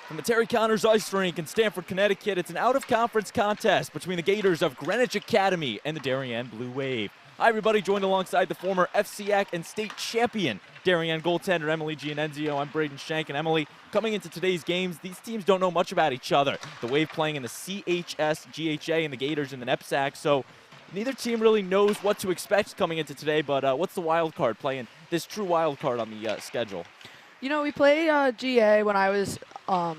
From the Terry Conners Ice Rink in Stamford, Connecticut, it's an out-of-conference contest between the Gators of Greenwich Academy and the Darien Blue Wave. Hi, everybody. Joined alongside the former FCAC and state champion Darien goaltender Emily Gianenzio. I'm Braden Shank. And Emily, coming into today's games, these teams don't know much about each other. The Wave playing in the CHS GHA and the Gators in the NEPSAC, so neither team really knows what to expect coming into today. But what's the wild card, playing this true wild card on the schedule? You know, we played GA when I was on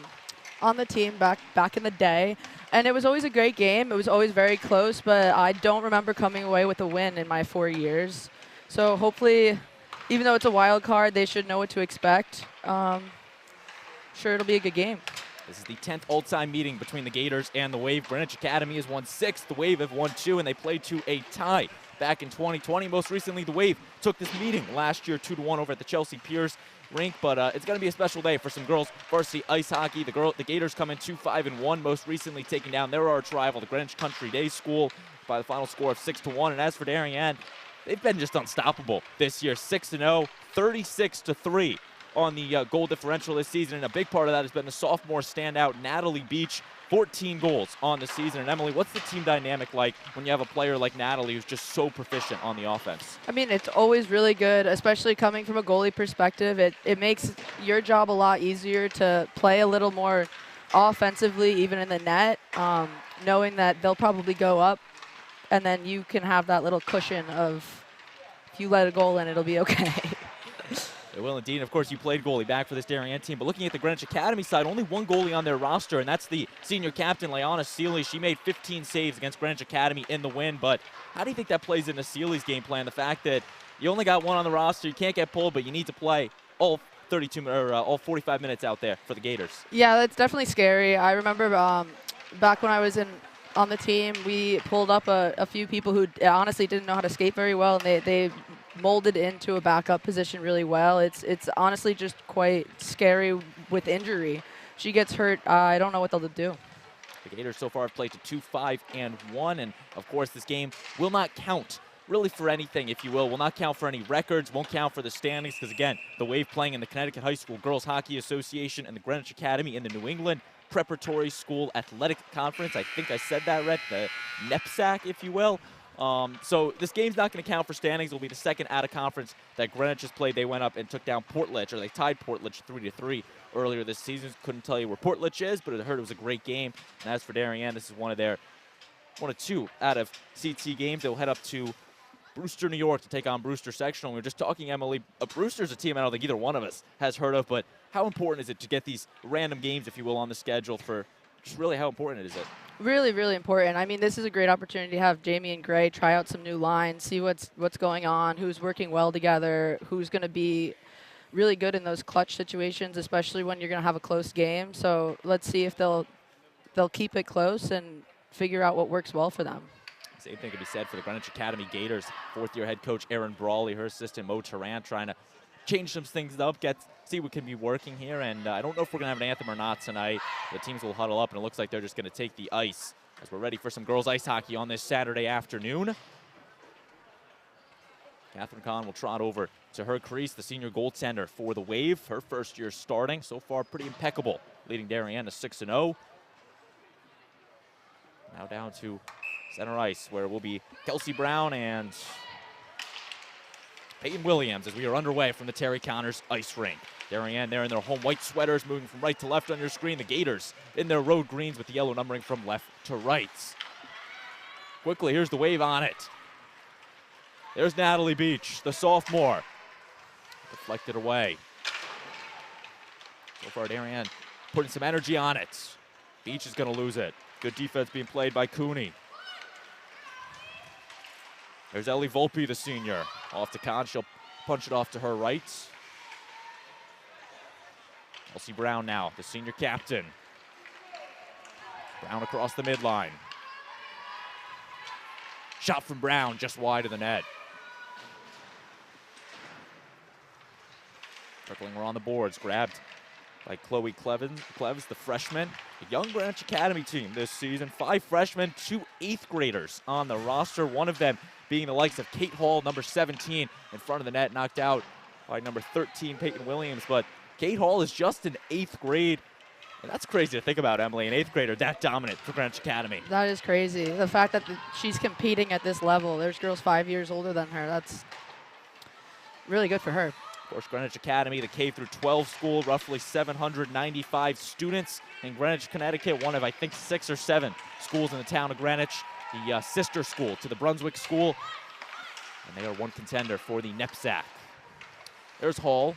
the team back in the day, and it was always a great game. It was always very close, but I don't remember coming away with a win in my 4 years. So hopefully, even though it's a wild card, they should know what to expect. Sure, it'll be a good game. This is the 10th all-time meeting between the Gators and the Wave. Greenwich Academy has won 6, the Wave have won 2, and they played to a tie back in 2020. Most recently, the Wave took this meeting last year 2-1 over at the Chelsea Piers rink, but it's going to be a special day for some girls varsity ice hockey. The Gators come in 2-5-1, most recently taking down their arch rival, the Greenwich Country Day School, by the final score of 6-1. And as for Darien, they've been just unstoppable this year, 6-0, 36-3 on the goal differential this season, and a big part of that has been the sophomore standout Natalie Beach, 14 goals on the season. And Emily, what's the team dynamic like when you have a player like Natalie who's just so proficient on the offense? I mean, it's always really good, especially coming from a goalie perspective. It makes your job a lot easier to play a little more offensively, even in the net, knowing that they'll probably go up, and then you can have that little cushion of if you let a goal in, it'll be okay. It will indeed. Of course, you played goalie back for this Darien team, but looking at the Greenwich Academy side, only one goalie on their roster, and that's the senior captain, Leona Seeley. She made 15 saves against Greenwich Academy in the win, but how do you think that plays into Seeley's game plan? The fact that you only got one on the roster, you can't get pulled, but you need to play all 45 minutes out there for the Gators. Yeah, that's definitely scary. I remember back when I was on the team, we pulled up a few people who honestly didn't know how to skate very well, and they molded into a backup position really well. It's honestly just quite scary with injury. She gets hurt, I don't know what they'll do. The Gators so far have played to 2-5-1, and of course this game will not count really for anything, if you will not count for any records, won't count for the standings, because again, the Wave playing in the Connecticut High School Girls Hockey Association and the Greenwich Academy in the New England Preparatory School Athletic Conference. I think I said that right, the NEPSAC, if you will. So this game's not going to count for standings. It'll be the second out-of-conference that Greenwich has played. They went up and took down Portledge, or they tied Portledge 3-3 earlier this season. Couldn't tell you where Portledge is, but I heard it was a great game. And as for Darien, this is one of two out of CT games. They'll head up to Brewster, New York to take on Brewster Sectional. We were just talking, Emily, Brewster's a team I don't think either one of us has heard of, but how important is it to get these random games, if you will, on the schedule for just really how important is it? Really, really important. I mean, this is a great opportunity to have Jamie and Gray try out some new lines, see what's going on, who's working well together, who's going to be really good in those clutch situations, especially when you're going to have a close game. So let's see if they'll keep it close and figure out what works well for them. Same thing could be said for the Greenwich Academy Gators. Fourth-year head coach Erin Brawley, her assistant Mo Tarrant, trying to change some things up, see what can be working here. And I don't know if we're going to have an anthem or not tonight. The teams will huddle up, and it looks like they're just going to take the ice as we're ready for some girls ice hockey on this Saturday afternoon. Catherine Kahn will trot over to her crease, the senior goaltender for the Wave. Her first year starting. So far, pretty impeccable, leading Darien to 6-0. Now down to center ice, where it will be Kelsey Brown and Peyton Williams as we are underway from the Terry Conners Ice Rink. Darien there in their home white sweaters, moving from right to left on your screen. The Gators in their road greens with the yellow numbering from left to right. Quickly, here's the Wave on it. There's Natalie Beach, the sophomore. Deflected away. So far, Darien putting some energy on it. Beach is going to lose it. Good defense being played by Cooney. There's Ellie Volpe, the senior. Off to Kahn, she'll punch it off to her right. Kelsey Brown now, the senior captain. Brown across the midline. Shot from Brown, just wide of the net. Circling around the boards, grabbed by Chloe Cleves, the freshman. A young Greenwich Academy team this season. 5 freshmen, 2 8th graders on the roster. One of them being the likes of Kate Hall, number 17, in front of the net, knocked out by number 13, Peyton Williams. But Kate Hall is just in 8th grade. And that's crazy to think about, Emily, an 8th grader that dominant for Greenwich Academy. That is crazy. The fact that she's competing at this level. There's girls 5 years older than her. That's really good for her. Of course, Greenwich Academy, the K-12 school, roughly 795 students in Greenwich, Connecticut, one of, I think, 6 or 7 schools in the town of Greenwich, the sister school to the Brunswick School, and they are one contender for the NEPSAC. There's Hall.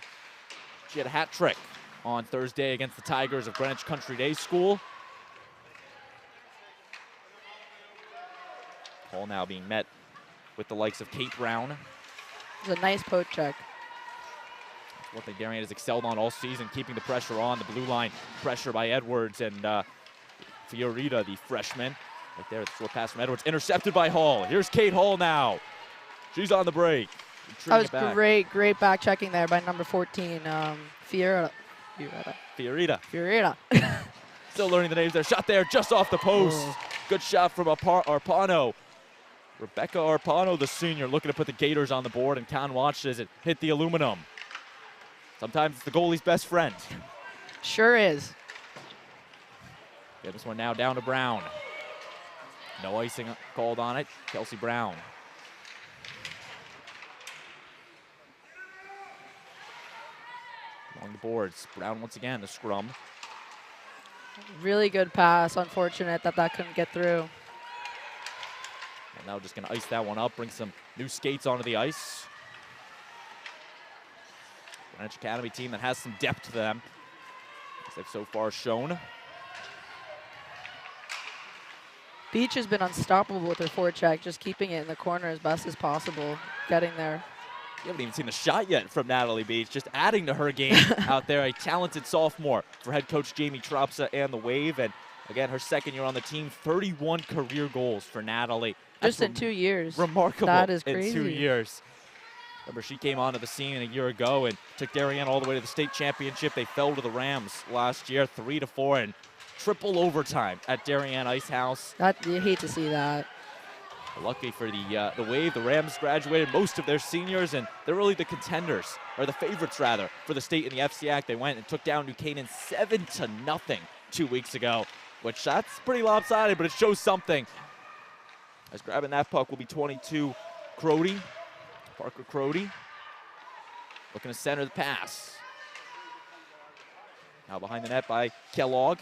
She had a hat trick on Thursday against the Tigers of Greenwich Country Day School. Hall now being met with the likes of Kate Brown. It was a nice poke check. That's what the Darien has excelled on all season, keeping the pressure on. The blue line pressure by Edwards and Fiorita, the freshman. Right there, the short pass from Edwards, intercepted by Hall. Here's Kate Hall now. She's on the break. That was great back checking there by number 14, Fiorita. Still learning the names there. Shot there just off the post. Oh. Good shot from Arpano. Rebecca Arpano, the senior, looking to put the Gators on the board, and Con watched as it hit the aluminum. Sometimes it's the goalie's best friend. Sure is. Get this one now down to Brown. No icing called on it. Kelsey Brown. Along the boards. Brown once again, the scrum. Really good pass. Unfortunate that couldn't get through. And now just going to ice that one up, bring some new skates onto the ice. Greenwich Academy team that has some depth to them, as they've so far shown. Beach has been unstoppable with her forecheck, just keeping it in the corner as best as possible, getting there. You haven't even seen the shot yet from Natalie Beach, just adding to her game out there. A talented sophomore for head coach Jamie Tropsa and the Wave. And again, her second year on the team, 31 career goals for Natalie. Just in 2 years. Remarkable. That is crazy. In 2 years. Remember, she came onto the scene a year ago and took Darien all the way to the state championship. They fell to the Rams last year, 3-4, and triple overtime at Darien Ice House. You hate to see that. Lucky for the Wave, the Rams graduated most of their seniors, and they're really the contenders, or the favorites rather, for the state in the FCAC. They went and took down New Canaan 7-0 2 weeks ago, which that's pretty lopsided, but it shows something. As grabbing that puck will be 22 Crody, Parker Crody, looking to center the pass. Now behind the net by Kellogg.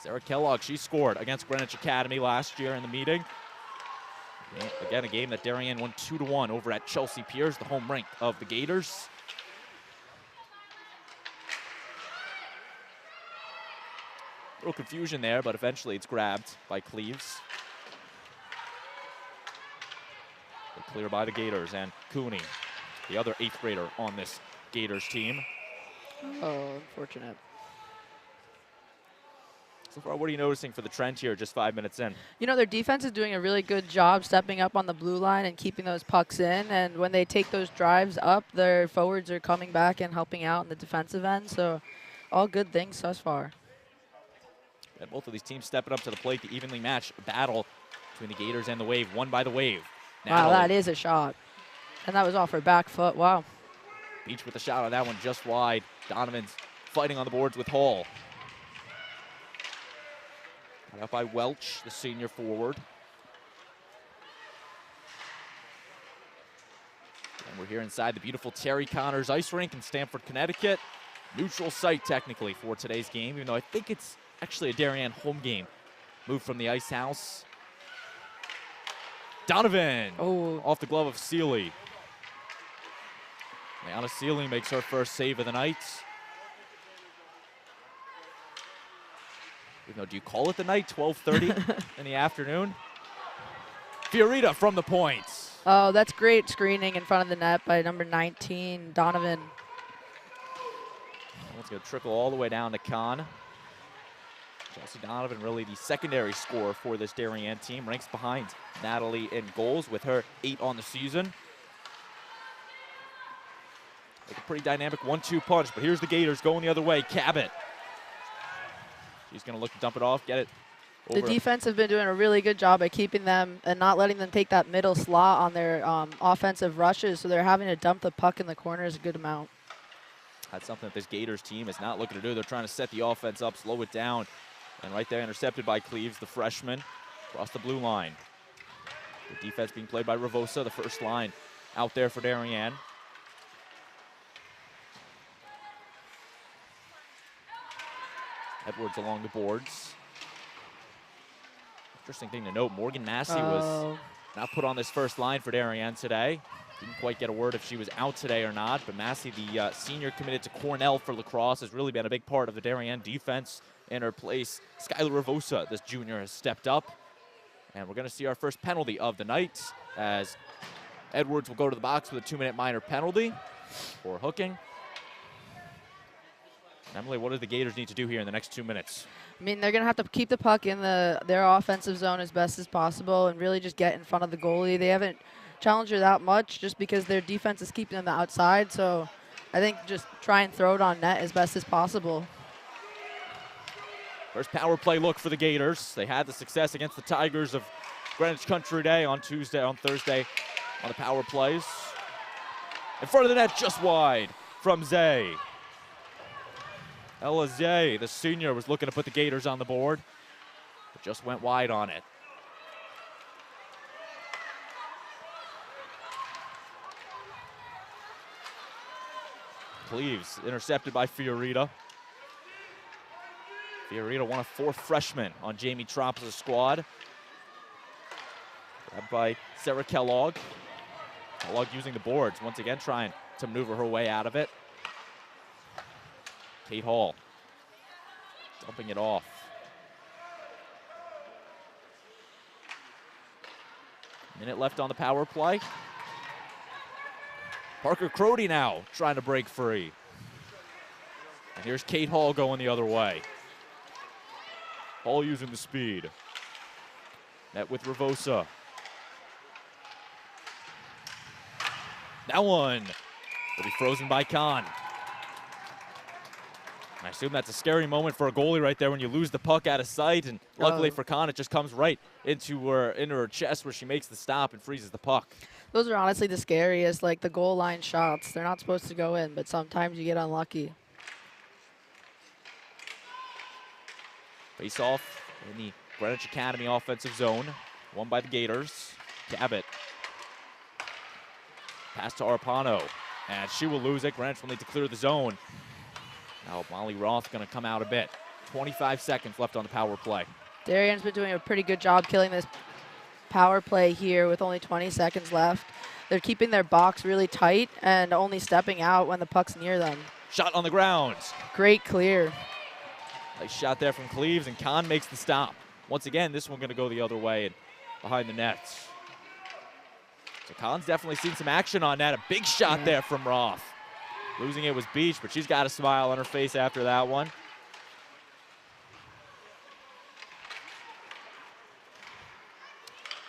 Sarah Kellogg, she scored against Greenwich Academy last year in the meeting. Again, a game that Darien won 2-1 over at Chelsea Piers, the home rink of the Gators. A little confusion there, but eventually it's grabbed by Cleaves. But clear by the Gators, and Cooney, the other 8th grader on this Gators team. Oh, unfortunate. So far, what are you noticing for the trend here just 5 minutes in? You know, their defense is doing a really good job stepping up on the blue line and keeping those pucks in. And when they take those drives up, their forwards are coming back and helping out in the defensive end. So all good things thus far. And both of these teams stepping up to the plate to evenly match battle between the Gators and the Wave, won by the Wave. Wow, that is a shot. And that was off her back foot. Wow. Beach with a shot on that one just wide. Donovan's fighting on the boards with Hall. Cut out by Welch, the senior forward. And we're here inside the beautiful Terry Conners Ice Rink in Stamford, Connecticut. Neutral site, technically, for today's game, even though I think it's actually a Darien home game. Moved from the ice house. Donovan, off the glove of Seeley. Liana Seeley makes her first save of the night. Even though, do you call it the night? 12:30 in the afternoon. Fiorita from the points. Oh, that's great screening in front of the net by number 19, Donovan. It's going to trickle all the way down to Con. Chelsea Donovan, really the secondary scorer for this Darien team, ranks behind Natalie in goals with her 8 on the season. Like a pretty dynamic 1-2 punch, but here's the Gators going the other way. Cabot. She's going to look to dump it off, get it over. The defense have been doing a really good job at keeping them and not letting them take that middle slot on their offensive rushes, so they're having to dump the puck in the corners a good amount. That's something that this Gators team is not looking to do. They're trying to set the offense up, slow it down. And right there, intercepted by Cleves, the freshman, across the blue line. The defense being played by Ravosa, the first line out there for Darien. Edwards along the boards. Interesting thing to note, Morgan Massey was not put on this first line for Darien today. Didn't quite get a word if she was out today or not, but Massey, the senior committed to Cornell for lacrosse, has really been a big part of the Darien defense. In her place, Skylar Ravosa, this junior, has stepped up. And we're going to see our first penalty of the night as Edwards will go to the box with a 2-minute minor penalty for hooking. Emily, what do the Gators need to do here in the next 2 minutes? I mean, they're going to have to keep the puck in their offensive zone as best as possible and really just get in front of the goalie. They haven't challenged her that much just because their defense is keeping them outside. So I think just try and throw it on net as best as possible. First power play look for the Gators. They had the success against the Tigers of Greenwich Country Day on Thursday on the power plays. In front of the net, just wide from Zay. Ella Zay, the senior, was looking to put the Gators on the board, but just went wide on it. Cleves intercepted by Fiorita. Fiorita, one of 4 freshmen on Jamie Tromp's squad. Grabbed by Sarah Kellogg. Kellogg using the boards, once again trying to maneuver her way out of it. Kate Hall dumping it off. Minute left on the power play. Parker Crody now trying to break free. And here's Kate Hall going the other way. Hall using the speed. Net with Ravosa. That one will be frozen by Kahn. I assume that's a scary moment for a goalie right there when you lose the puck out of sight, and luckily for Kahn, it just comes right into her chest where she makes the stop and freezes the puck. Those are honestly the scariest, like the goal line shots. They're not supposed to go in, but sometimes you get unlucky. Face off in the Greenwich Academy offensive zone, won by the Gators. Cabot. Pass to Arpano, and she will lose it. Greenwich will need to clear the zone. Now Molly Roth going to come out a bit. 25 seconds left on the power play. Darien's been doing a pretty good job killing this power play here with only 20 seconds left. They're keeping their box really tight and only stepping out when the puck's near them. Shot on the ground. Great clear. Nice shot there from Cleves, and Kahn makes the stop. Once again, this one going to go the other way and behind the nets. So Kahn's definitely seen some action on that. A big shot there from Roth. Losing it was Beach, but she's got a smile on her face after that one.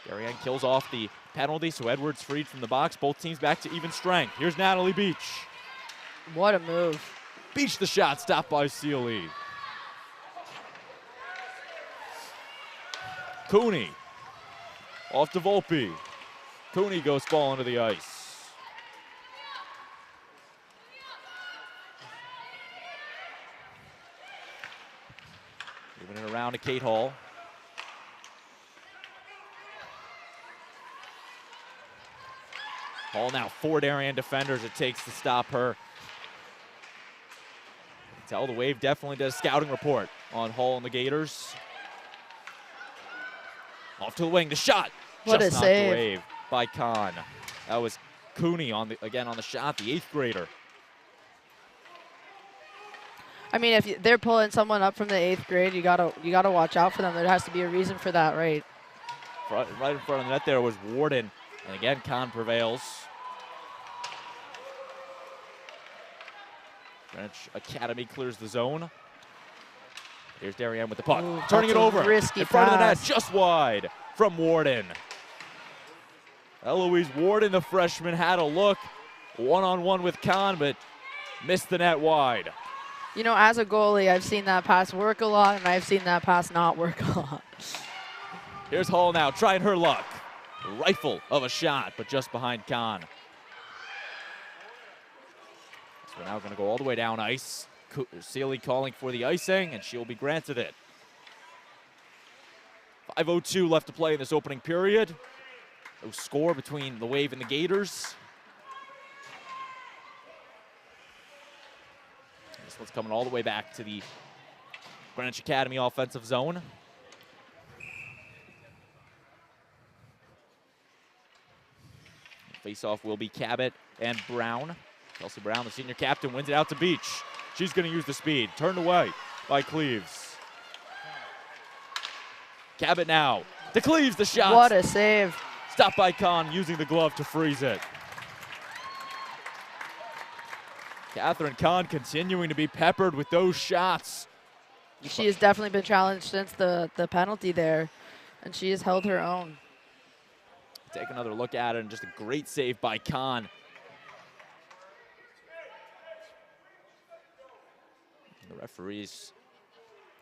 Darien kills off the penalty, so Edwards freed from the box. Both teams back to even strength. Here's Natalie Beach. What a move. Beach the shot, stopped by Sealy. Cooney off to Volpe. Cooney goes falling to the ice. Moving it around to Kate Hall. Hall now 4 Darien defenders it takes to stop her. You can tell the Wave definitely does a scouting report on Hall and the Gators. Off to the wing, the shot. What just a save. The Wave by Kahn. That was Cooney again on the shot, the 8th grader. I mean, if they're pulling someone up from the 8th grade, you gotta watch out for them. There has to be a reason for that, right? Right in front of the net there was Warden, and again Kahn prevails. Greenwich Academy clears the zone. Here's Darien with the puck, turning it over in front of the net, just wide from Warden. Eloise Warden, the freshman, had a look, one-on-one with Kahn, but missed the net wide. You know, as a goalie, I've seen that pass work a lot, and I've seen that pass not work a lot. Here's Hall now, trying her luck. Rifle of a shot, but just behind Kahn. So we're now going to go all the way down ice. Sealy calling for the icing, and she'll be granted it. 5:02 left to play in this opening period. No score between the Wave and the Gators. This one's coming all the way back to the Greenwich Academy offensive zone. Face-off will be Cabot and Brown. Kelsey Brown, the senior captain, wins it out to Beach. She's going to use the speed. Turned away by Cleaves. Cabot now to Cleaves, the shot. What a save. Stopped by Kahn, using the glove to freeze it. Catherine Kahn continuing to be peppered with those shots. She has definitely been challenged since the penalty there, and she has held her own. Take another look at it, and just a great save by Kahn. The referees.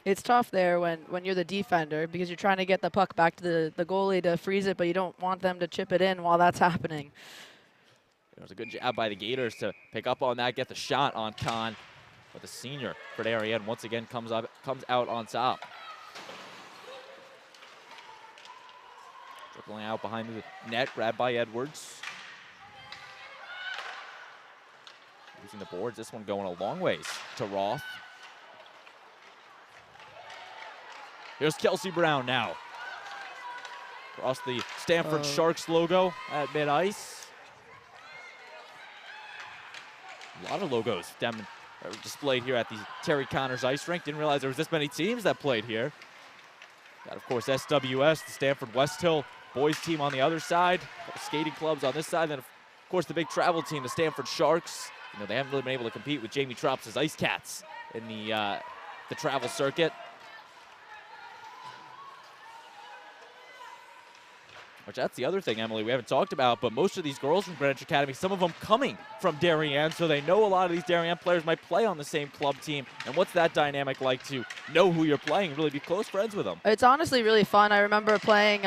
It's tough there when you're the defender because you're trying to get the puck back to the goalie to freeze it, but you don't want them to chip it in while that's happening. It was a good job by the Gators to pick up on that, get the shot on Kahn. But the senior for Darien once again comes out on top. Dribbling out behind the net, grabbed by Edwards. Using the boards, this one going a long ways to Roth. Here's Kelsey Brown now. Across the Stamford Sharks logo at mid-ice. A lot of logos displayed here at the Terry Conners Ice Rink. Didn't realize there was this many teams that played here. Got, of course, SWS, the Stamford West Hill boys team on the other side. A couple skating clubs on this side. Then, of course, the big travel team, the Stamford Sharks. You know, they haven't really been able to compete with Jamie Trops' Ice Cats in the travel circuit. Which that's the other thing, Emily, we haven't talked about, but most of these girls from Greenwich Academy, some of them coming from Darien, so they know a lot of these Darien players might play on the same club team. And what's that dynamic like to know who you're playing, really be close friends with them? It's honestly really fun. I remember playing,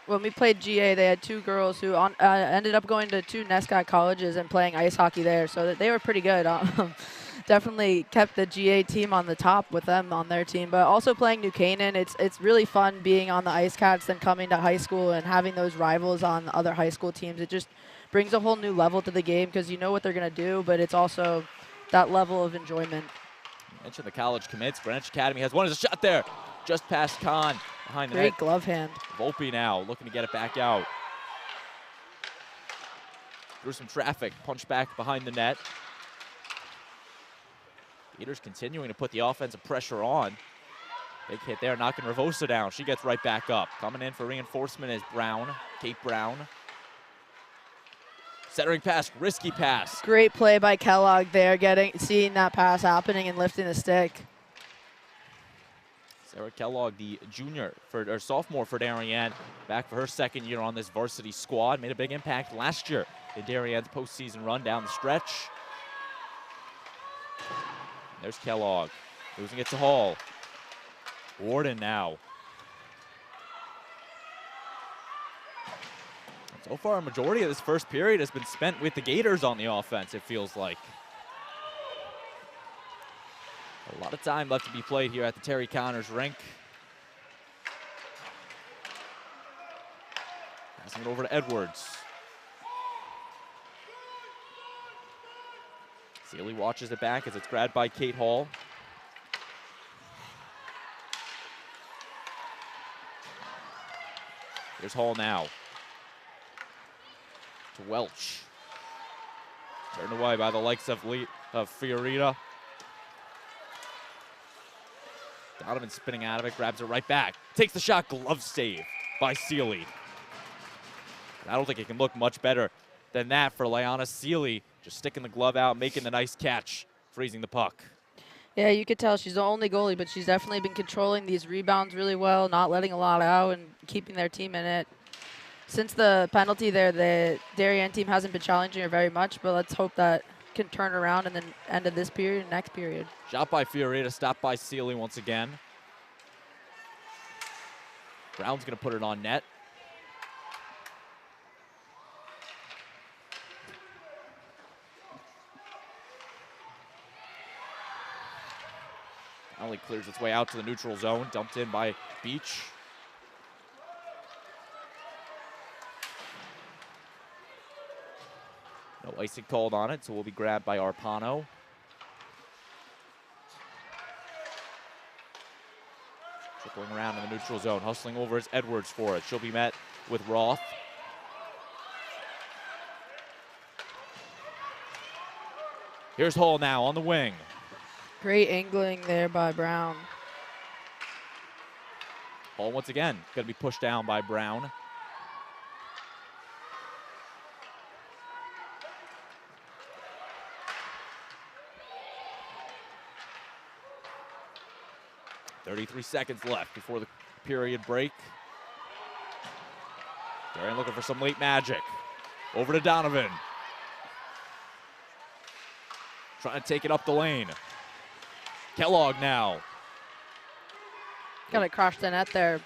when we played GA, they had two girls who ended up going to two Nescott colleges and playing ice hockey there, so they were pretty good. Definitely kept the GA team on the top with them on their team, but also playing New Canaan, it's really fun being on the Ice Cats and coming to high school and having those rivals on other high school teams. It just brings a whole new level to the game because you know what they're going to do, but it's also that level of enjoyment. You mentioned the college commits. Greenwich Academy has one as a shot there, just past Kahn behind the net. Great glove hand. Volpe now looking to get it back out. Through some traffic, punch back behind the net. Gators continuing to put the offensive pressure on. Big hit there, knocking Ravosa down. She gets right back up. Coming in for reinforcement is Brown, Kate Brown. Centering pass, risky pass. Great play by Kellogg there, seeing that pass happening and lifting the stick. Sarah Kellogg, the sophomore for Darien, back for her second year on this varsity squad. Made a big impact last year in Darien's postseason run down the stretch. There's Kellogg, losing it to Hall. Warden now. So far, a majority of this first period has been spent with the Gators on the offense, it feels like. A lot of time left to be played here at the Terry Conners Rink. Passing it over to Edwards. Sealy watches it back as it's grabbed by Kate Hall. Here's Hall now. To Welch. Turned away by the likes of Fiorita. Donovan spinning out of it, grabs it right back. Takes the shot, glove save by Sealy. I don't think it can look much better than that for Leanna Sealy. Just sticking the glove out, making the nice catch, freezing the puck. Yeah, you could tell she's the only goalie, but she's definitely been controlling these rebounds really well, not letting a lot out and keeping their team in it. Since the penalty there, the Darien team hasn't been challenging her very much, but let's hope that can turn around in the end of this period and next period. Shot by Fiorita, stopped by Sealy once again. Brown's going to put it on net. Finally clears its way out to the neutral zone, dumped in by Beach. No icing called on it, so will be grabbed by Arpano. Tripling around in the neutral zone, hustling over as Edwards for it. She'll be met with Roth. Here's Hall now on the wing. Great angling there by Brown. Hall once again going to be pushed down by Brown. .33 seconds left before the period break. Darien looking for some late magic. Over to Donovan. Trying to take it up the lane. Kellogg now. Got it crashed the net there.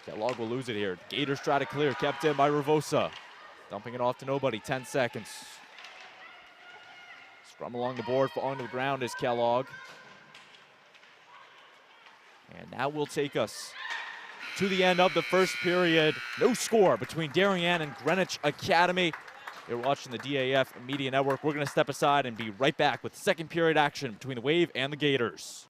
Kellogg will lose it here. Gators try to clear, kept in by Ravosa. Dumping it off to nobody, 10 seconds. Scrum along the board, falling to the ground is Kellogg. And that will take us to the end of the first period. No score between Darien and Greenwich Academy. You're watching the DAF Media Network. We're going to step aside and be right back with second period action between the Wave and the Gators.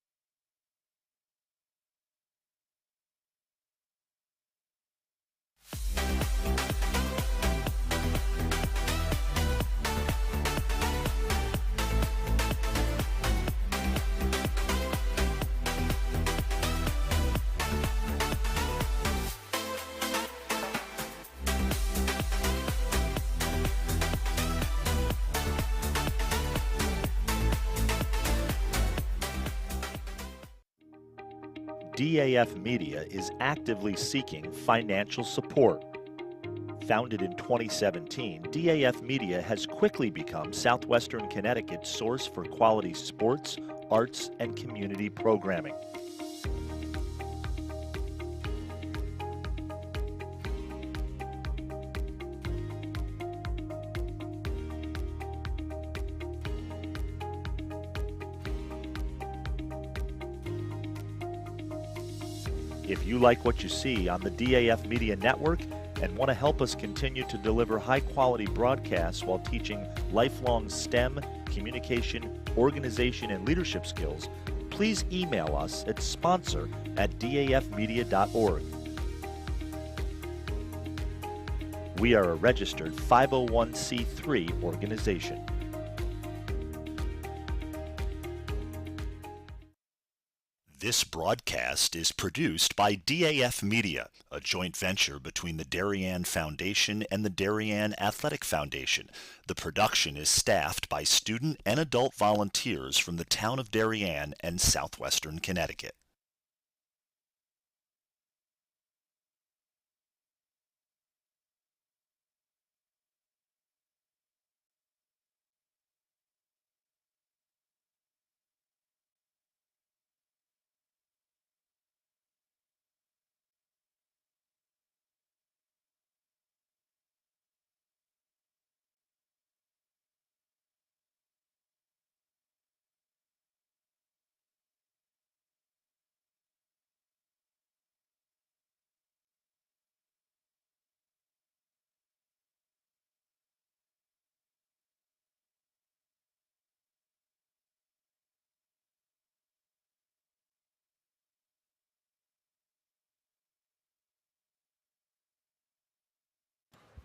DAF Media is actively seeking financial support. Founded in 2017, DAF Media has quickly become Southwestern Connecticut's source for quality sports, arts, and community programming. If you like what you see on the DAF Media Network and want to help us continue to deliver high-quality broadcasts while teaching lifelong STEM, communication, organization, and leadership skills, please email us at sponsor@dafmedia.org. We are a registered 501c3 organization. This broadcast is produced by DAF Media, a joint venture between the Darien Foundation and the Darien Athletic Foundation. The production is staffed by student and adult volunteers from the town of Darien and southwestern Connecticut.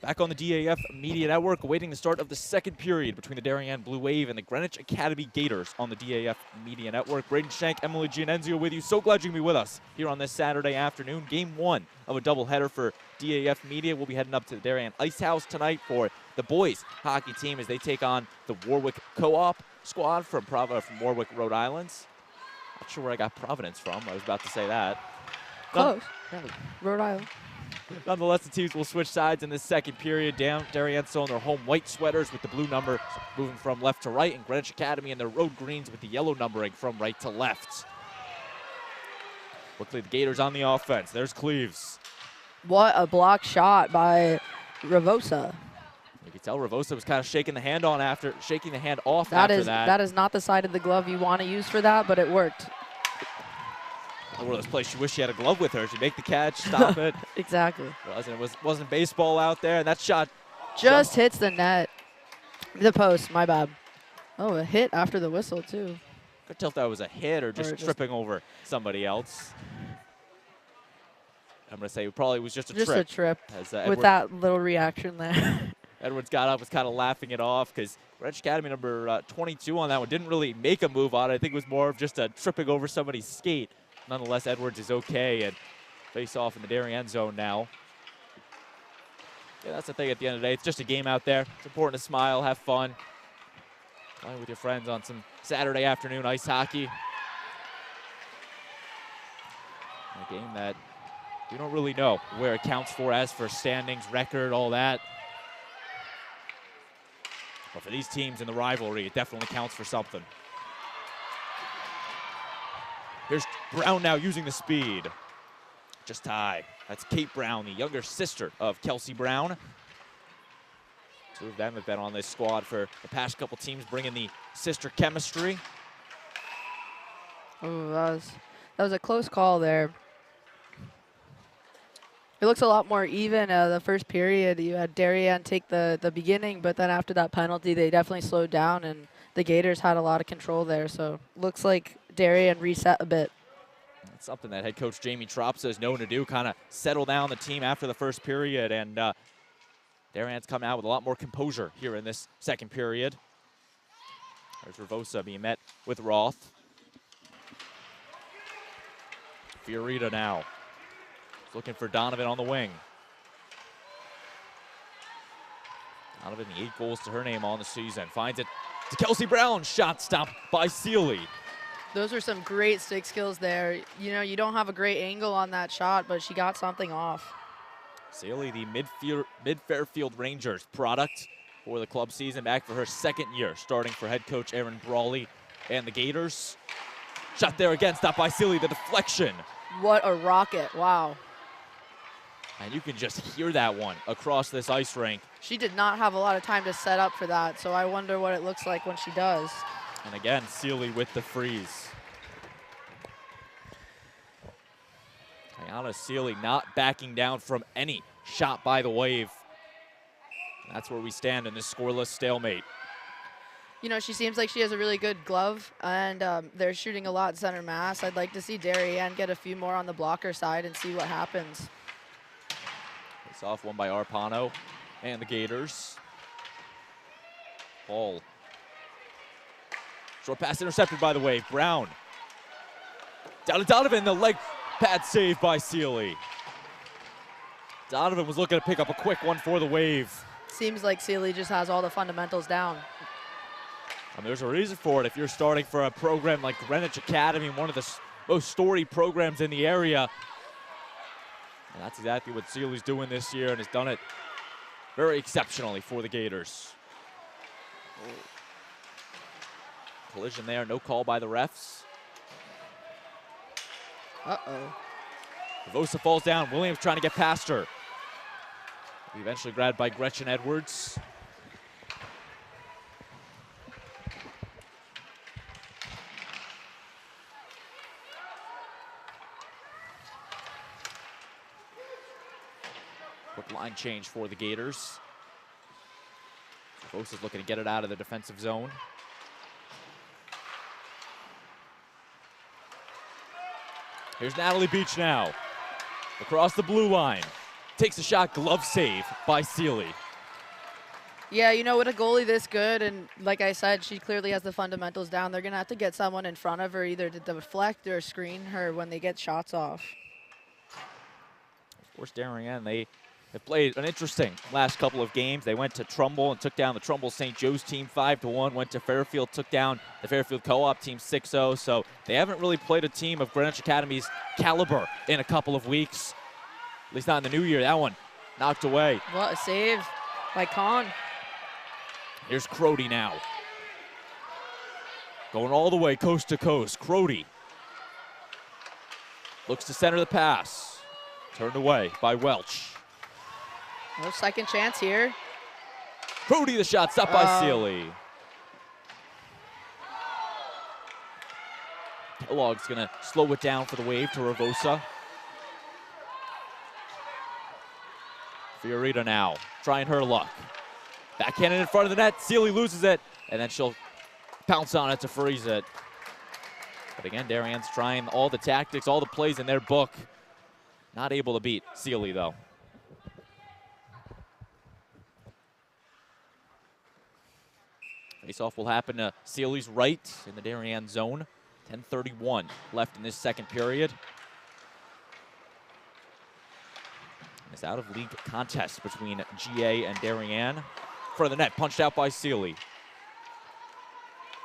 Back on the DAF Media Network, awaiting the start of the second period between the Darien Blue Wave and the Greenwich Academy Gators on the DAF Media Network. Braden Shank, Emily Gianenzio with you. So glad you can be with us here on this Saturday afternoon. Game one of a doubleheader for DAF Media. We'll be heading up to the Darien Ice House tonight for the boys hockey team as they take on the Warwick Co-op squad from Warwick, Rhode Island. Not sure where I got Providence from. I was about to say that. Close. Rhode Island. Nonetheless, the teams will switch sides in this second period. Darien still in their home white sweaters with the blue number moving from left to right, and Greenwich Academy in their road greens with the yellow numbering from right to left. Quickly, the Gators on the offense. There's Cleaves. What a block shot by Ravosa. You can tell Ravosa was kind of shaking the hand off after That that. That is not the side of the glove you want to use for that, but it worked. One of those plays she wished she had a glove with her. She make the catch, stop it. Exactly. Wasn't baseball out there, and that shot just hits the net. The post, my bad. Oh, a hit after the whistle, too. Couldn't tell if that was a hit or just tripping over somebody else. I'm going to say it probably was just a trip. Just a trip with that little reaction there. Edwards got up, was kind of laughing it off because Greenwich Academy number 22 on that one didn't really make a move on it. I think it was more of just a tripping over somebody's skate. Nonetheless, Edwards is okay and face off in the Darien end zone now. Yeah, that's the thing at the end of the day. It's just a game out there. It's important to smile, have fun. Playing with your friends on some Saturday afternoon ice hockey. A game that you don't really know where it counts for as for standings, record, all that. But for these teams in the rivalry, it definitely counts for something. Here's Brown now using the speed. Just high. That's Kate Brown, the younger sister of Kelsey Brown. Two of them have been on this squad for the past couple teams, bringing the sister chemistry. Oh, that was a close call there. It looks a lot more even. The first period, you had Darien take the beginning, but then after that penalty, they definitely slowed down, and the Gators had a lot of control there. So looks like Darien reset a bit. That's something that head coach Jamie Tropsa is known to do, kind of settle down the team after the first period. And Darien's come out with a lot more composure here in this second period. There's Ravosa being met with Roth. Fiorita now. Looking for Donovan on the wing. Donovan, the 8 goals to her name on the season. Finds it to Kelsey Brown. Shot stopped by Seeley. Those are some great stick skills there. You know, you don't have a great angle on that shot, but she got something off. Seeley, the Mid-Fairfield Rangers product for the club season, back for her second year, starting for head coach Aaron Brawley and the Gators. Shot there again, stopped by Seeley, the deflection. What a rocket, wow. And you can just hear that one across this ice rink. She did not have a lot of time to set up for that, so I wonder what it looks like when she does. And again, Seeley with the freeze. Ayanna Seeley not backing down from any shot by the Wave. And that's where we stand in this scoreless stalemate. You know, she seems like she has a really good glove, and they're shooting a lot center mass. I'd like to see Darien get a few more on the blocker side and see what happens. Face off one by Arpano and the Gators. Ball. Short pass intercepted by the Wave. Brown. Down to Donovan, the leg pad save by Seeley. Donovan was looking to pick up a quick one for the Wave. Seems like Seeley just has all the fundamentals down. And there's a reason for it. If you're starting for a program like Greenwich Academy, one of the most storied programs in the area. And that's exactly what Seeley's doing this year and has done it very exceptionally for the Gators. Collision there, no call by the refs. Uh-oh. Ravosa falls down. Williams trying to get past her. Eventually grabbed by Gretchen Edwards. Quick line change for the Gators. Ravosa's looking to get it out of the defensive zone. Here's Natalie Beach now. Across the blue line. Takes a shot, glove save by Seeley. Yeah, you know, with a goalie this good, and like I said, she clearly has the fundamentals down. They're going to have to get someone in front of her, either to deflect or screen her when they get shots off. Of course, Darien, they have played an interesting last couple of games. They went to Trumbull and took down the Trumbull St. Joe's team 5-1. Went to Fairfield, took down the Fairfield Co-op team 6-0. So they haven't really played a team of Greenwich Academy's caliber in a couple of weeks. At least not in the new year. That one knocked away. What a save by Con. Here's Crody now. Going all the way coast to coast. Crody looks to center the pass. Turned away by Welch. No second chance here. Crody, the shot, stopped by Sealy. Kellogg's going to slow it down for the Wave to Ravosa. Fiorita now, trying her luck. Backhanded in front of the net, Sealy loses it, and then she'll pounce on it to freeze it. But again, Darien's trying all the tactics, all the plays in their book. Not able to beat Sealy, though. Face-off will happen to Sealy's right in the Darien zone. 10:31 left in this second period. This out-of-league contest between GA and Darien. Front of the net, punched out by Sealy.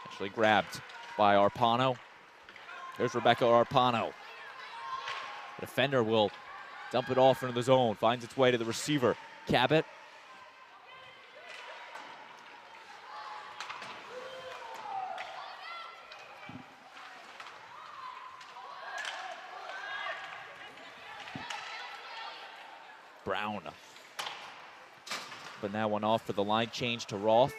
Actually grabbed by Arpano. There's Rebecca Arpano. The defender will dump it off into the zone. Finds its way to the receiver, Cabot. Brown. But that one off for the line change to Roth.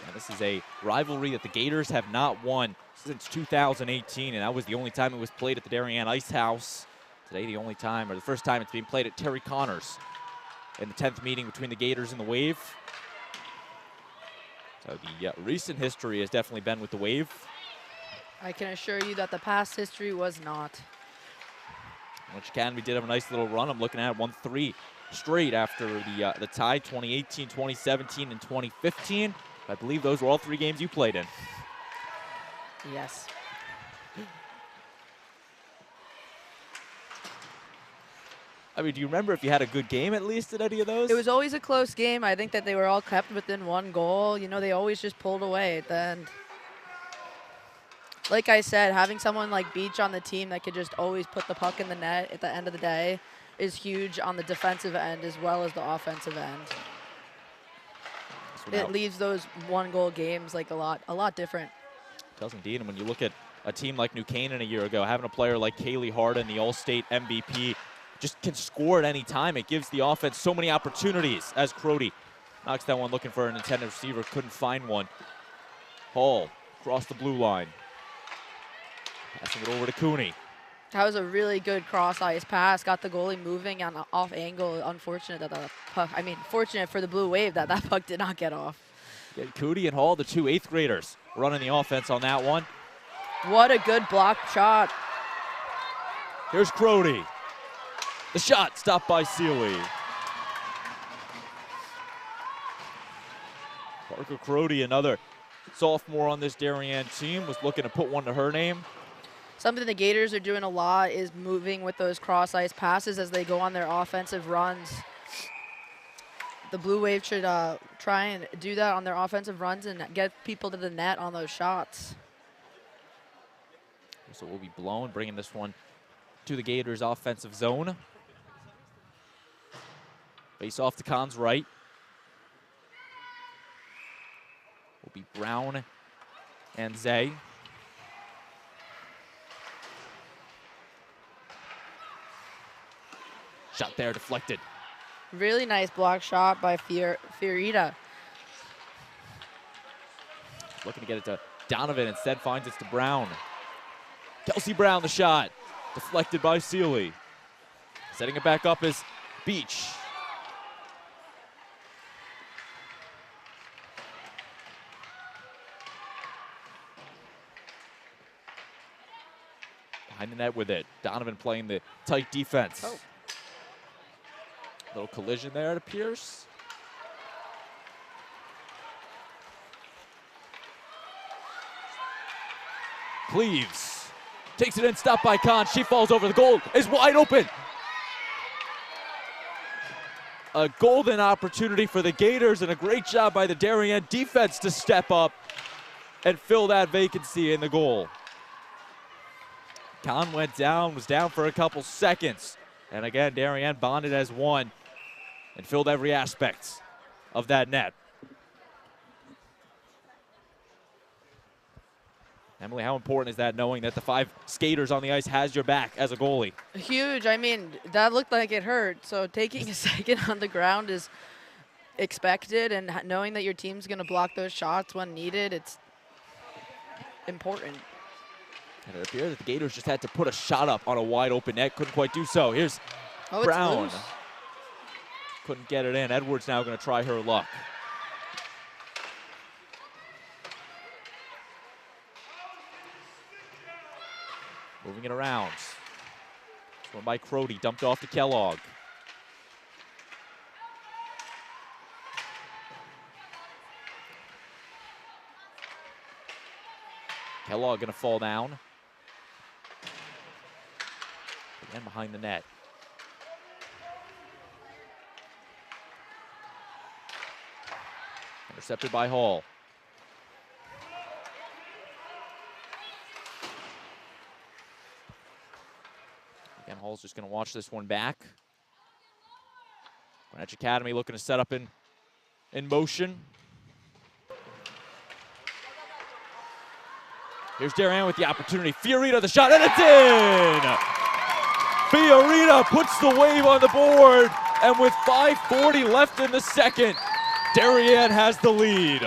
And this is a rivalry that the Gators have not won since 2018, and that was the only time it was played at the Darien Ice House. Today, the only time, or the first time it's being played at Terry Conners in the 10th meeting between the Gators and the Wave. So the recent history has definitely been with the Wave. I can assure you that the past history was not. Greenwich Academy did have a nice little run. I'm looking at 1-3 straight after the tie, 2018, 2017, and 2015. I believe those were all 3 games you played in. Yes. I mean, do you remember if you had a good game at least at any of those? It was always a close game. I think that they were all kept within 1 goal. You know, they always just pulled away at the end. Like I said, having someone like Beach on the team that could just always put the puck in the net at the end of the day is huge on the defensive end as well as the offensive end. It leaves those 1-goal games like a lot different. It does indeed, and when you look at a team like New Canaan a year ago, having a player like Kaylee Harden, the All-State MVP, just can score at any time. It gives the offense so many opportunities as Crody knocks that one looking for an intended receiver, couldn't find one. Hall across the blue line. Passing it over to Cooney. That was a really good cross-ice pass. Got the goalie moving on an off angle. Unfortunate that the puck, fortunate for the Blue Wave that that puck did not get off. Yeah, Cooney and Hall, the 2 8th graders, running the offense on that one. What a good block shot. Here's Crody. The shot stopped by Sealy. Parker Crody, another sophomore on this Darien team, was looking to put one to her name. Something the Gators are doing a lot is moving with those cross-ice passes as they go on their offensive runs. The Blue Wave should try and do that on their offensive runs and get people to the net on those shots. So we'll be blown, bringing this one to the Gators' offensive zone. Face off to Kahn's right. Will be Brown and Zay. Shot there, deflected. Really nice block shot by Fiorita. Looking to get it to Donovan, instead finds it to Brown. Kelsey Brown, the shot. Deflected by Sealy. Setting it back up is Beach. Behind the net with it. Donovan playing the tight defense. Oh. Little collision there, it appears. Cleaves takes it in, stopped by Kahn. She falls over. The goal is wide open. A golden opportunity for the Gators and a great job by the Darien defense to step up and fill that vacancy in the goal. Kahn went down, was down for a couple seconds. And again, Darien bonded as one and filled every aspect of that net. Emily, how important is that, knowing that the 5 skaters on the ice has your back as a goalie? Huge. I mean, that looked like it hurt. So taking a second on the ground is expected, and knowing that your team's going to block those shots when needed, it's important. And it appeared that the Gators just had to put a shot up on a wide open net. Couldn't quite do so. Here's Brown. It's loose. Couldn't get it in. Edwards now going to try her luck. Moving it around. This one by Crody, dumped off to Kellogg. Kellogg going to fall down. Again behind the net. Intercepted by Hall. Again, Hall's just going to watch this one back. Greenwich Academy looking to set up in motion. Here's Darien with the opportunity. Fiorita the shot, and it's in! Fiorita puts the wave on the board, and with 5:40 left in the second, Darien has the lead.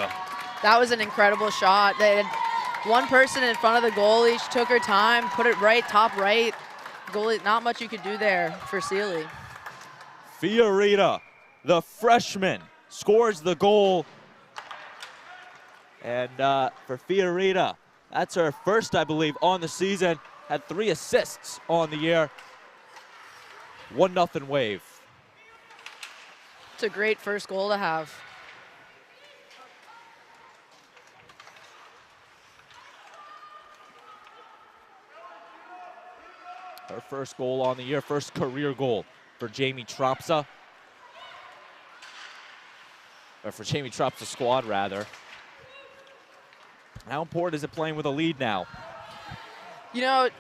That was an incredible shot. They had one person in front of the goalie. She took her time, put it right, top right. Goalie, not much you could do there for Sealy. Fiorita, the freshman, scores the goal. And for Fiorita, that's her first, I believe, on the season. Had 3 assists on the year. 1-0 Wave. It's a great first goal to have. Her first goal on the year, first career goal for Jamie Tropsa. Or for Jamie Tropsa's squad, rather. How important is it playing with a lead now? You know,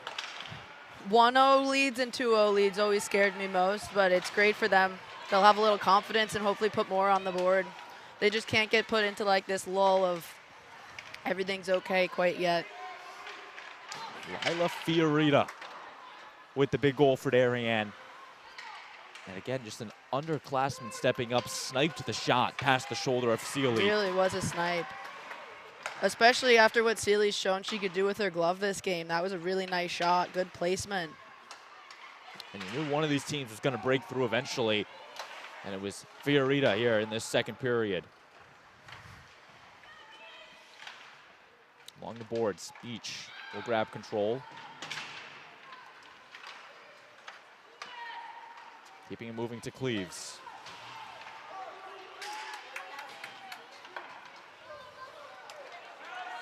1-0 leads and 2-0 leads always scared me most, but it's great for them. They'll have a little confidence and hopefully put more on the board. They just can't get put into like this lull of everything's okay quite yet. Lila Fiorita with the big goal for Darien. And again, just an underclassman stepping up, sniped the shot past the shoulder of Sealy. Really was a snipe. Especially after what Sealy's shown she could do with her glove this game. That was a really nice shot, good placement. And you knew one of these teams was going to break through eventually. And it was Fiorita here in this second period. Along the boards, Beach will grab control. Keeping it moving to Cleaves.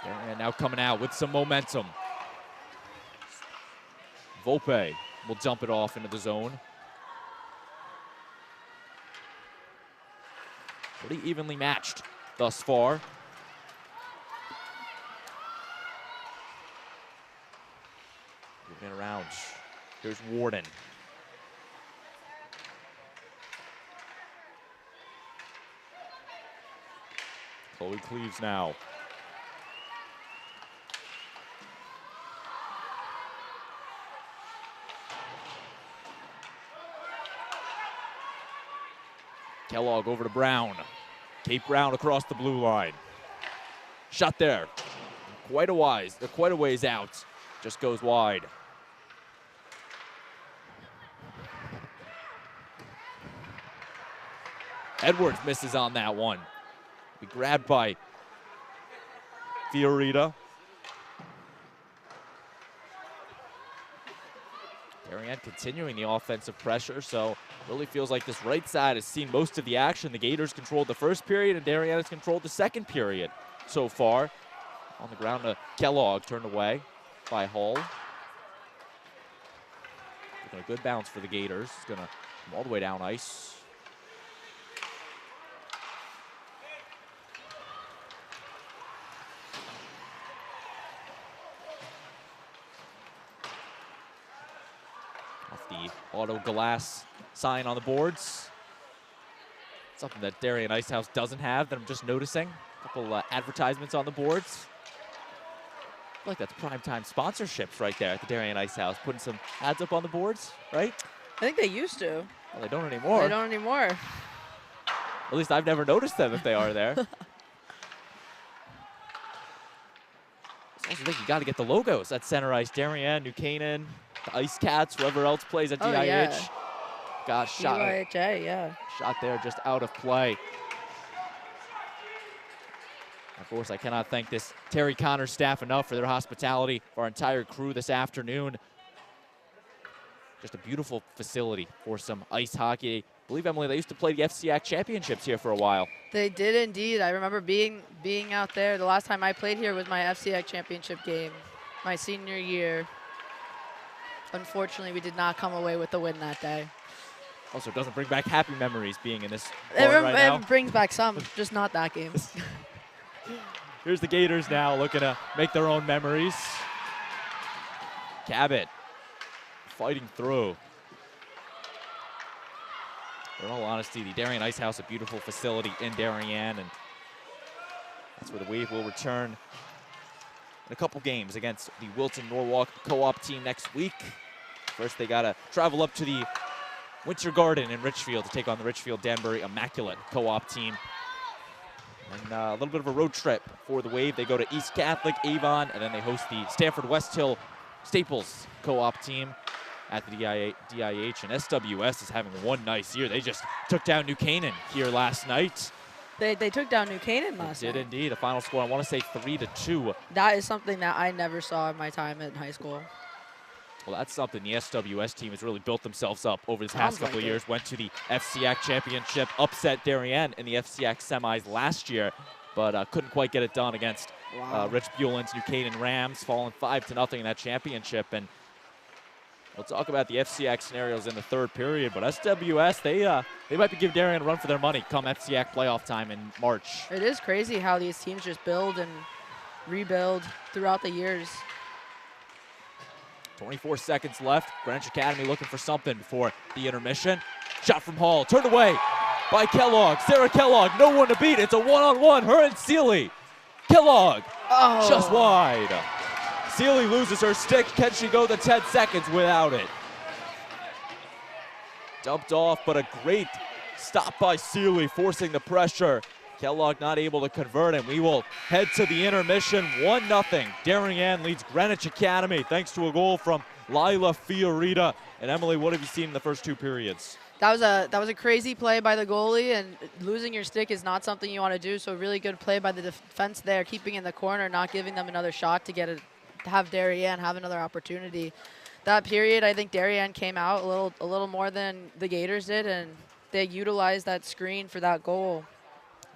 Darien now coming out with some momentum. Volpe will dump it off into the zone. Pretty evenly matched thus far. Moving it around. Here's Warden. Chloe Cleaves now. Kellogg over to Brown. Kate Brown across the blue line. Shot there. Quite a ways out. Just goes wide. Edwards misses on that one. Be grabbed by Fiorita. Darien continuing the offensive pressure, so really feels like this right side has seen most of the action. The Gators controlled the first period, and Darien has controlled the second period so far. On the ground to Kellogg, turned away by Hull. A good bounce for the Gators. It's going to come all the way down ice. The auto glass sign on the boards. Something that Darien Icehouse doesn't have that I'm just noticing. A couple advertisements on the boards. feel like that's primetime sponsorships right there at the Darien Ice House, putting some ads up on the boards, right? I think they used to. Well, they don't anymore. They don't anymore. At least I've never noticed them if they are there. I also think you got to get the logos at center ice. Darien, New Canaan, the Ice Cats, whoever else plays at DIH. Yeah. Got shot. DIHA, yeah. Shot there just out of play. Of course, I cannot thank this Terry Conners staff enough for their hospitality for our entire crew this afternoon. Just a beautiful facility for some ice hockey. I believe, Emily, they used to play the FCAC championships here for a while. They did indeed. I remember being out there. The last time I played here was my FCAC championship game, my senior year. Unfortunately, we did not come away with the win that day. Also, it doesn't bring back happy memories being in this barn right now. It brings back some, just not that game. Here's the Gators now looking to make their own memories. Cabot fighting through. In all honesty, the Darien Ice House, a beautiful facility in Darien, and that's where the Wave will return in a couple games against the Wilton-Norwalk co-op team next week. First, they got to travel up to the Winter Garden in Richfield to take on the Richfield-Danbury Immaculate co-op team. And a little bit of a road trip for the Wave. They go to East Catholic, Avon, and then they host the Stamford West Hill Staples co-op team at the DIH. And SWS is having one nice year. They just took down New Canaan here last night. They took down New Canaan last night. They did indeed. A final score, I want to say 3-2. That is something that I never saw in my time in high school. Well, that's something the SWS team has really built themselves up over the past couple of years. Went to the FCAC championship, upset Darien in the FCAC semis last year, but couldn't quite get it done against Rich Buellen's New Canaan Rams, falling 5-0 in that championship. And we'll talk about the FCAC scenarios in the third period, but SWS, they might be giving Darien a run for their money come FCAC playoff time in March. It is crazy how these teams just build and rebuild throughout the years. 24 seconds left. Greenwich Academy looking for something before the intermission. Shot from Hall, turned away by Kellogg. Sarah Kellogg, no one to beat. It's a one-on-one, her and Seeley. Kellogg, just wide. Seeley loses her stick. Can she go the 10 seconds without it? Dumped off, but a great stop by Seeley, forcing the pressure. Kellogg not able to convert, and we will head to the intermission. 1-0. Darien leads Greenwich Academy thanks to a goal from Lila Fiorita. And Emily, what have you seen in the first two periods? That was a crazy play by the goalie, and losing your stick is not something you want to do. So really good play by the defense there, keeping in the corner, not giving them another shot to have Darien have another opportunity. That period, I think Darien came out a little more than the Gators did, and they utilized that screen for that goal.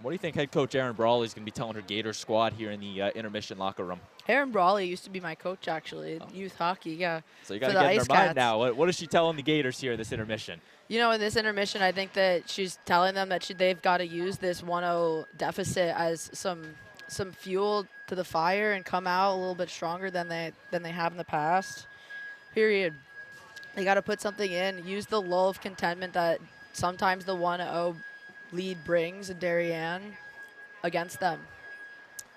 What do you think head coach Erin Brawley is going to be telling her Gators squad here in the intermission locker room? Erin Brawley used to be my coach, actually, youth hockey, yeah. So you got to get in her mind now. What is she telling the Gators here in this intermission? You know, in this intermission, I think that she's telling them that they've got to use this 1-0 deficit as some fuel to the fire and come out a little bit stronger than they have in the past. Period. They got to put something in, use the lull of contentment that sometimes the 1-0 lead brings in Darien against them.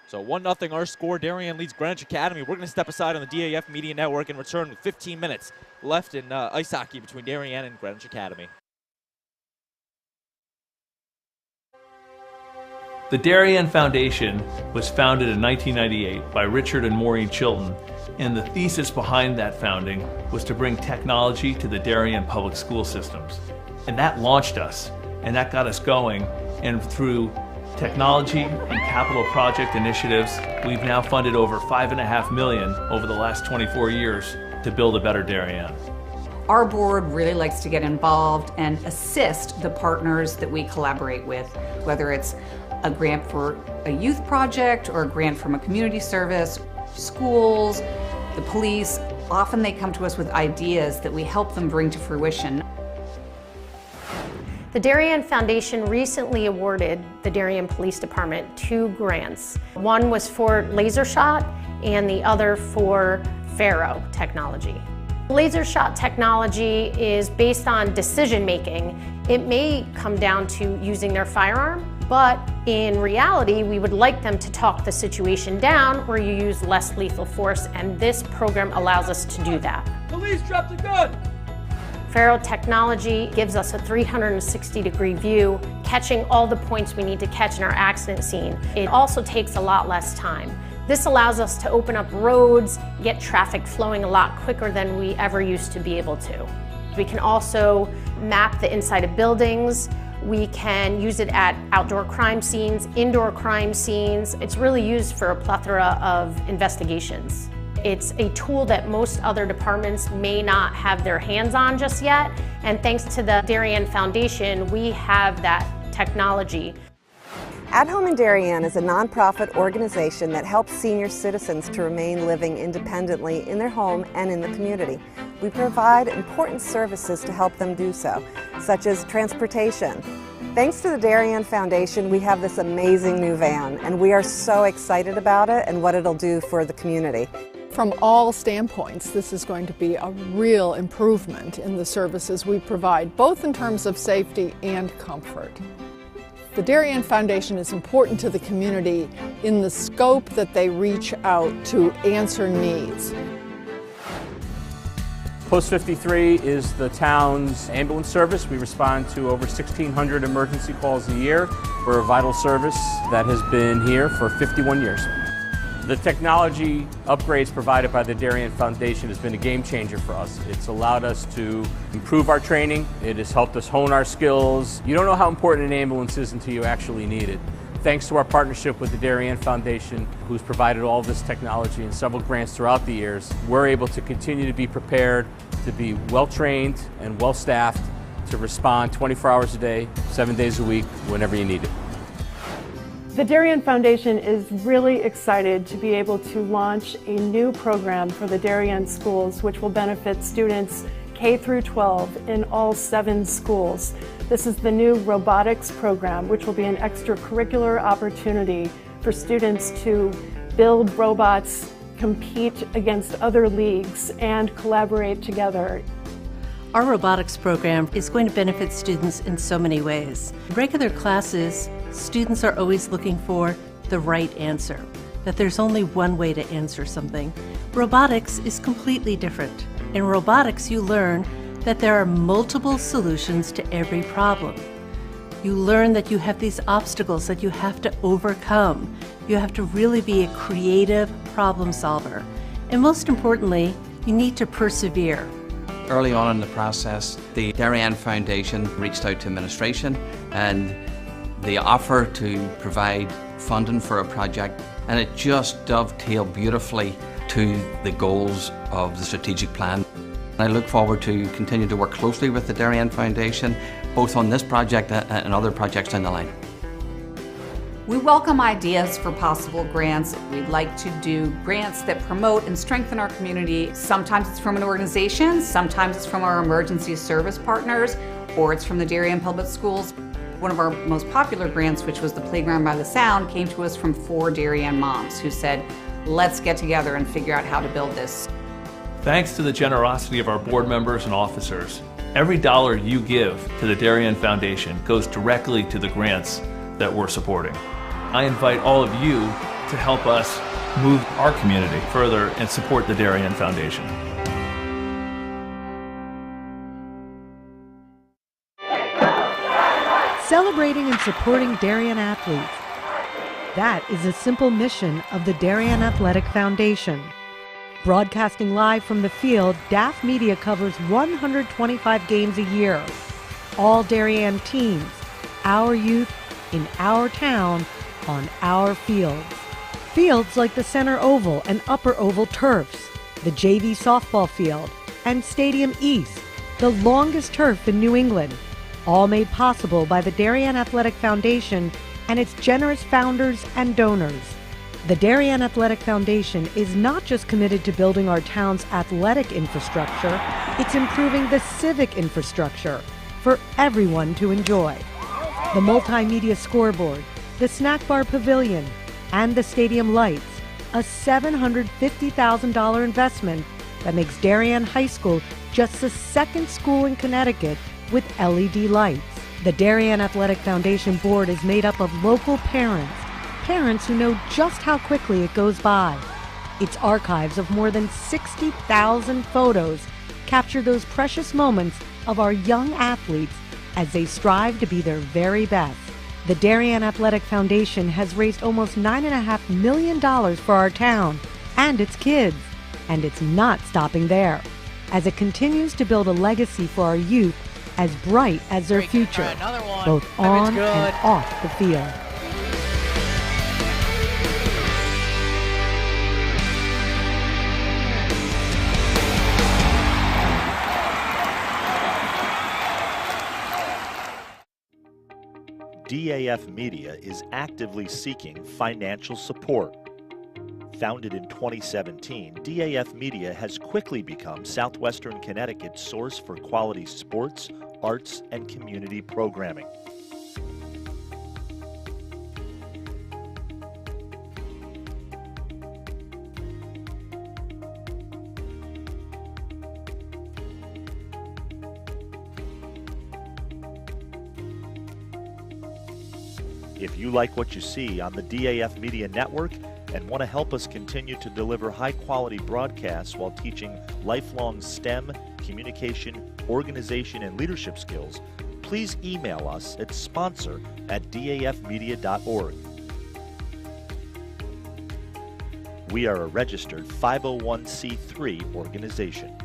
So 1-0 our score. Darien leads Greenwich Academy. We're going to step aside on the DAF Media Network and return with 15 minutes left in ice hockey between Darien and Greenwich Academy. The Darien Foundation was founded in 1998 by Richard and Maureen Chilton, and the thesis behind that founding was to bring technology to the Darien public school systems. And that launched us, and that got us going, and through technology and capital project initiatives, we've now funded over $5.5 million over the last 24 years to build a better Darien. Our board really likes to get involved and assist the partners that we collaborate with, whether it's a grant for a youth project or a grant from a community service, schools, the police. Often they come to us with ideas that we help them bring to fruition. The Darien Foundation recently awarded the Darien Police Department 2 grants. One was for laser shot and the other for Faro technology. Laser shot technology is based on decision making. It may come down to using their firearm, But in reality, we would like them to talk the situation down where you use less lethal force, and this program allows us to do that. Police, drop the gun! Faro technology gives us a 360-degree view, catching all the points we need to catch in our accident scene. It also takes a lot less time. This allows us to open up roads, get traffic flowing a lot quicker than we ever used to be able to. We can also map the inside of buildings. We can use it at outdoor crime scenes, indoor crime scenes. It's really used for a plethora of investigations. It's a tool that most other departments may not have their hands on just yet, and thanks to the Darien Foundation, we have that technology. At Home in Darien is a nonprofit organization that helps senior citizens to remain living independently in their home and in the community. We provide important services to help them do so, such as transportation. Thanks to the Darien Foundation, we have this amazing new van, and we are so excited about it and what it'll do for the community. From all standpoints, this is going to be a real improvement in the services we provide, both in terms of safety and comfort. The Darien Foundation is important to the community in the scope that they reach out to answer needs. Post 53 is the town's ambulance service. We respond to over 1,600 emergency calls a year. We're a vital service that has been here for 51 years. The technology upgrades provided by the Darien Foundation has been a game changer for us. It's allowed us to improve our training. It has helped us hone our skills. You don't know how important an ambulance is until you actually need it. Thanks to our partnership with the Darien Foundation, who's provided all this technology and several grants throughout the years, we're able to continue to be prepared, to be well-trained and well-staffed, to respond 24 hours a day, 7 days a week, whenever you need it. The Darien Foundation is really excited to be able to launch a new program for the Darien schools, which will benefit students K through 12 in all 7 schools. This is the new robotics program, which will be an extracurricular opportunity for students to build robots, compete against other leagues, and collaborate together. Our robotics program is going to benefit students in so many ways. In regular classes, students are always looking for the right answer, that there's only one way to answer something. Robotics is completely different. In robotics, you learn that there are multiple solutions to every problem. You learn that you have these obstacles that you have to overcome. You have to really be a creative problem solver. And most importantly, you need to persevere. Early on in the process, the Darien Foundation reached out to administration and they offered to provide funding for a project, and it just dovetailed beautifully to the goals of the strategic plan. I look forward to continue to work closely with the Darien Foundation, both on this project and other projects down the line. We welcome ideas for possible grants. We'd like to do grants that promote and strengthen our community. Sometimes it's from an organization, sometimes it's from our emergency service partners, or it's from the Darien Public Schools. One of our most popular grants, which was the Playground by the Sound, came to us from 4 Darien moms who said, let's get together and figure out how to build this. Thanks to the generosity of our board members and officers, every dollar you give to the Darien Foundation goes directly to the grants that we're supporting. I invite all of you to help us move our community further and support the Darien Foundation. Celebrating and supporting Darien athletes. That is a simple mission of the Darien Athletic Foundation. Broadcasting live from the field, DAF Media covers 125 games a year. All Darien teams, our youth, in our town, on our fields. Fields like the center oval and upper oval turfs, the JV softball field, and Stadium East, the longest turf in New England. All made possible by the Darien Athletic Foundation and its generous founders and donors. The Darien Athletic Foundation is not just committed to building our town's athletic infrastructure, it's improving the civic infrastructure for everyone to enjoy. The multimedia scoreboard, the snack bar pavilion, and the stadium lights, a $750,000 investment that makes Darien High School just the second school in Connecticut with LED lights. The Darien Athletic Foundation Board is made up of local parents, parents who know just how quickly it goes by. Its archives of more than 60,000 photos capture those precious moments of our young athletes as they strive to be their very best. The Darien Athletic Foundation has raised almost $9.5 million for our town and its kids, and it's not stopping there, as it continues to build a legacy for our youth as bright as their future, both on and off the field. DAF Media is actively seeking financial support. Founded in 2017, DAF Media has quickly become Southwestern Connecticut's source for quality sports, arts, and community programming. If you like what you see on the DAF Media Network and want to help us continue to deliver high-quality broadcasts while teaching lifelong STEM, communication, organization, and leadership skills, please email us at sponsor@dafmedia.org. We are a registered 501c3 organization.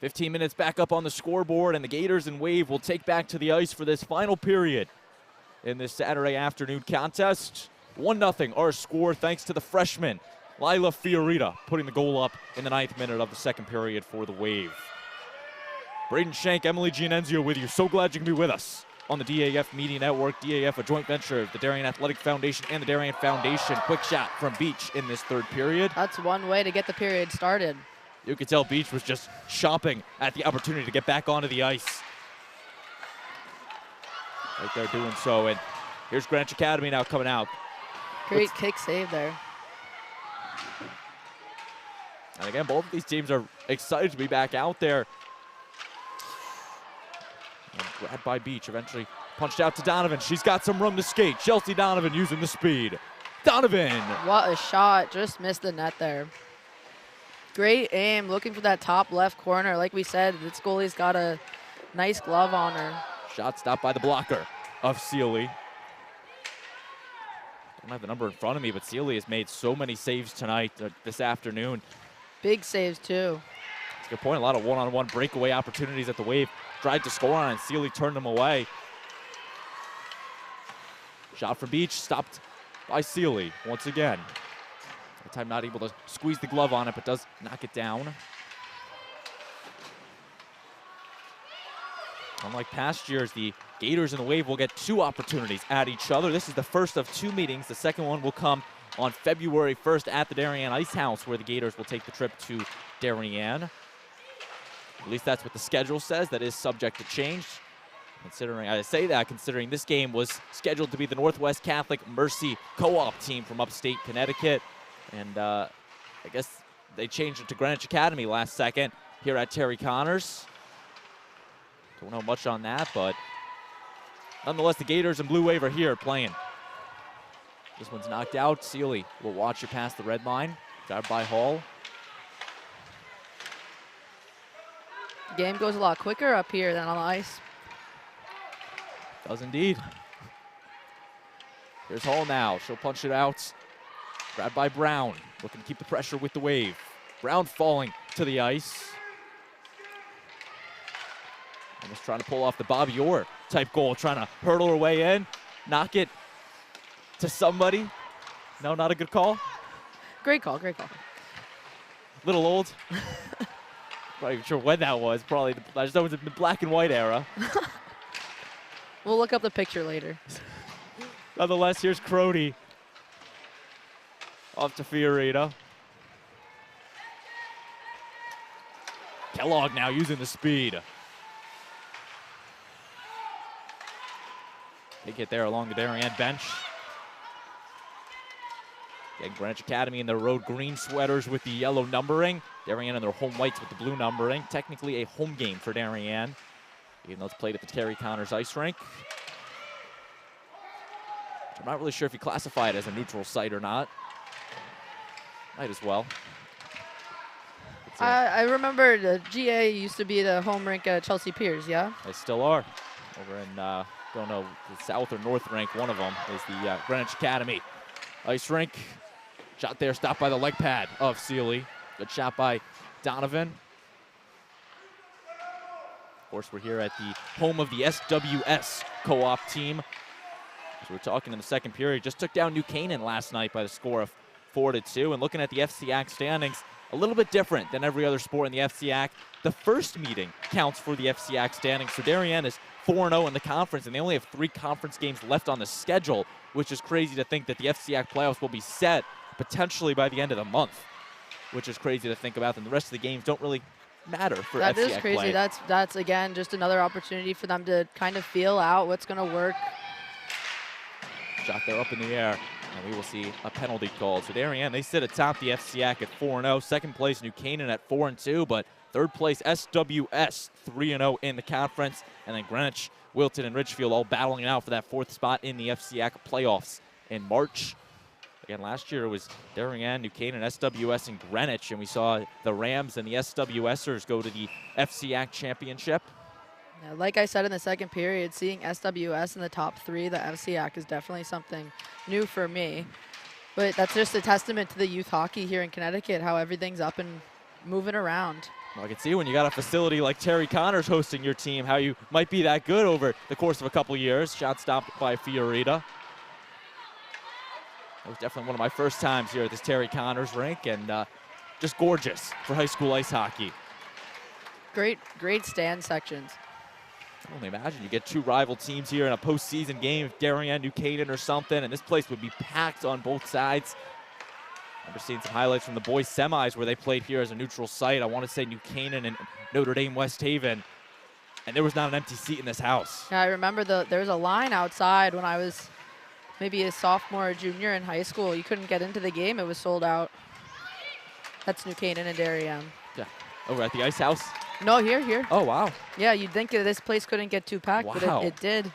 "15 minutes back up on the scoreboard, and the Gators and Wave will take back to the ice for this final period. in this Saturday afternoon contest. 1-0 our score thanks to the freshman, Lila Fiorita, putting the goal up in the 9th minute of the second period for the Wave. Braden Shank, Emily Gianenzio with you. So glad you can be with us on the DAF Media Network. DAF, a joint venture of the Darien Athletic Foundation and the Darien Foundation. Quick shot from Beach in this third period. That's one way to get the period started. You could tell Beach was just chomping at the opportunity to get back onto the ice. Right there doing so. And here's Greenwich Academy now coming out. Great kick save there. And again, both of these teams are excited to be back out there. And grabbed by Beach, eventually punched out to Donovan. She's got some room to skate. Chelsea Donovan using the speed. Donovan! What a shot, just missed the net there. Great aim, looking for that top left corner. Like we said, this goalie's got a nice glove on her. Shot stopped by the blocker of Sealy. Don't have the number in front of me, but Sealy has made so many saves tonight, this afternoon. Big saves too. That's a good point. A lot of one-on-one breakaway opportunities at the Wave. Tried to score on, and Sealy turned them away. Shot from Beach, stopped by Sealy once again. That time not able to squeeze the glove on it, but does knock it down. Unlike past years, the Gators and the Wave will get 2 opportunities at each other. This is the first of 2 meetings. The second one will come on February 1st at the Darien Ice House, where the Gators will take the trip to Darien. At least that's what the schedule says. That is subject to change. Considering, I say that considering this game was scheduled to be the Northwest Catholic Mercy Co-op team from upstate Connecticut. And I guess they changed it to Greenwich Academy last second here at Terry Conners. Don't know much on that, but nonetheless, the Gators and Blue Wave are here playing. This one's knocked out. Sealy will watch it past the red line. Grabbed by Hall. The game goes a lot quicker up here than on the ice. Does indeed. Here's Hall now. She'll punch it out. Grabbed by Brown. Looking to keep the pressure with the Wave. Brown falling to the ice. Almost trying to pull off the Bobby Orr type goal. Trying to hurdle her way in. Knock it to somebody. No, not a good call. Great call, great call. Little old. Not even sure when that was. Probably, I just know it was the black and white era. We'll look up the picture later. Nonetheless, here's Crody. Off to Fiorita. Kellogg now using the speed. Big hit there along the Darien bench. Again, Greenwich Academy in their road green sweaters with the yellow numbering. Darien in their home whites with the blue numbering. Technically a home game for Darien, even though it's played at the Terry Conners Ice Rink. I'm not really sure if you classify it as a neutral site or not. Might as well. I remember the GA used to be the home rink at Chelsea Piers, yeah? They still are. Over in, don't know, the south or north rink, one of them is the Greenwich Academy Ice Rink. Shot there, stopped by the leg pad of Sealy. Good shot by Donovan. Of course, we're here at the home of the SWS co-op team. As we're talking in the second period, just took down New Canaan last night by the score of 4-2. And looking at the FCAC standings, a little bit different than every other sport in the FCAC. The first meeting counts for the FCAC standings. So Darien is 4-0 in the conference, and they only have 3 conference games left on the schedule, which is crazy to think that the FCAC playoffs will be set potentially by the end of the month, which is crazy to think about. And the rest of the games don't really matter for FCAC play. That is crazy. That's again just another opportunity for them to kind of feel out what's going to work. Shot there up in the air, and we will see a penalty called. So Darien, they sit atop the FCAC at 4-0. Second place, New Canaan at 4-2, but third place, SWS 3-0 in the conference. And then Greenwich, Wilton, and Ridgefield all battling out for that 4th spot in the FCAC playoffs in March. Again, last year it was Darien, New Canaan, SWS, and Greenwich, and we saw the Rams and the SWSers go to the FCAC championship. Yeah, like I said in the second period, seeing SWS in the top 3, the FCAC is definitely something new for me. But that's just a testament to the youth hockey here in Connecticut, how everything's up and moving around. Well, I can see when you got a facility like Terry Conners hosting your team, how you might be that good over the course of a couple years. Shot stopped by Fiorita. It was definitely one of my first times here at this Terry Conners rink, and just gorgeous for high school ice hockey. Great stand sections. I can only imagine you get two rival teams here in a postseason game, if Darien, New Canaan or something, and this place would be packed on both sides. I remember seeing some highlights from the boys semis where they played here as a neutral site. I want to say New Canaan and Notre Dame West Haven, and there was not an empty seat in this house. Yeah, I remember there was a line outside when I was maybe a sophomore or junior in high school. You couldn't get into the game. It was sold out. That's New Canaan and Darien. Yeah, over at the Ice House? No, here. Oh, wow. Yeah, you'd think that this place couldn't get too packed, but it did.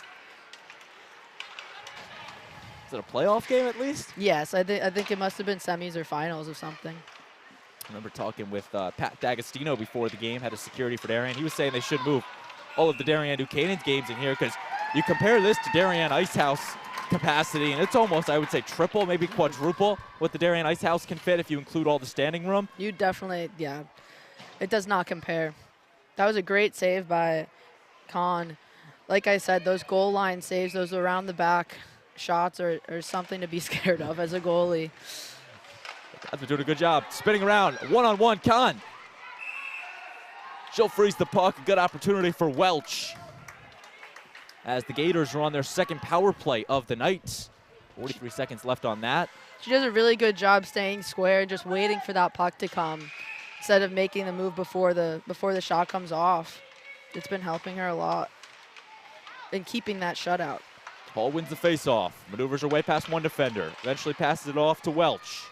Is it a playoff game at least? Yes, I think it must have been semis or finals or something. I remember talking with Pat D'Agostino before the game, head of security for Darien. He was saying they should move all of the Darien New Canaan's games in here because you compare this to Darien Ice House capacity, and it's almost, I would say, triple, maybe quadruple what the Darien Ice House can fit if you include all the standing room. You definitely, yeah. It does not compare. That was a great save by Con. Like I said, those goal line saves, those around the back shots are something to be scared of as a goalie. God's been doing a good job. Spinning around, one-on-one, Con. She'll freeze the puck. A good opportunity for Welch as the Gators are on their second power play of the night. 43 seconds left on that. She does a really good job staying square, just waiting for that puck to come instead of making the move before the shot comes off. It's been helping her a lot in keeping that shutout. Hall wins the faceoff, maneuvers her way past one defender, eventually passes it off to Welch.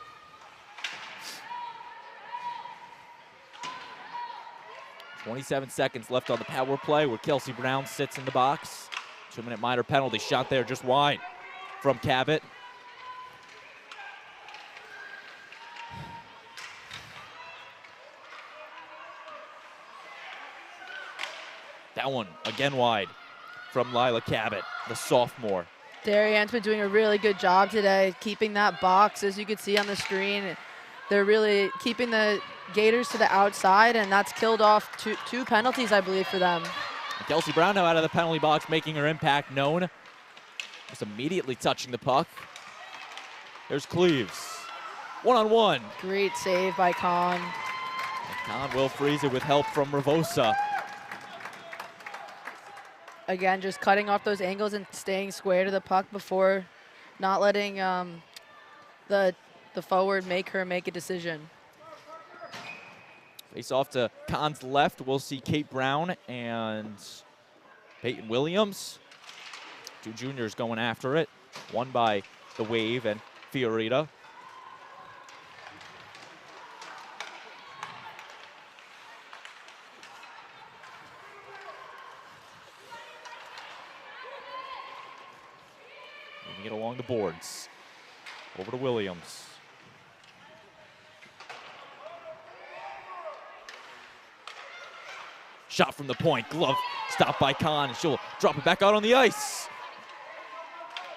.27 seconds left on the power play where Kelsey Brown sits in the box. 2-minute minor penalty, shot there just wide from Cabot. That one again wide from Lila Cabot, the sophomore. Darien's been doing a really good job today, keeping that box, as you can see on the screen. They're really keeping the Gators to the outside, and that's killed off two penalties, I believe, for them. Kelsey Brown now out of the penalty box, making her impact known. Just immediately touching the puck. There's Cleaves. One-on-one. Great save by Con. And Con will freeze it with help from Ravosa. Again, just cutting off those angles and staying square to the puck before not letting the forward make a decision. Face off to Con's left. We'll see Kate Brown and Peyton Williams. Two juniors going after it. One by the Wave and Fiorita. Moving it along the boards. Over to Williams. Shot from the point, glove stopped by Con, and she'll drop it back out on the ice.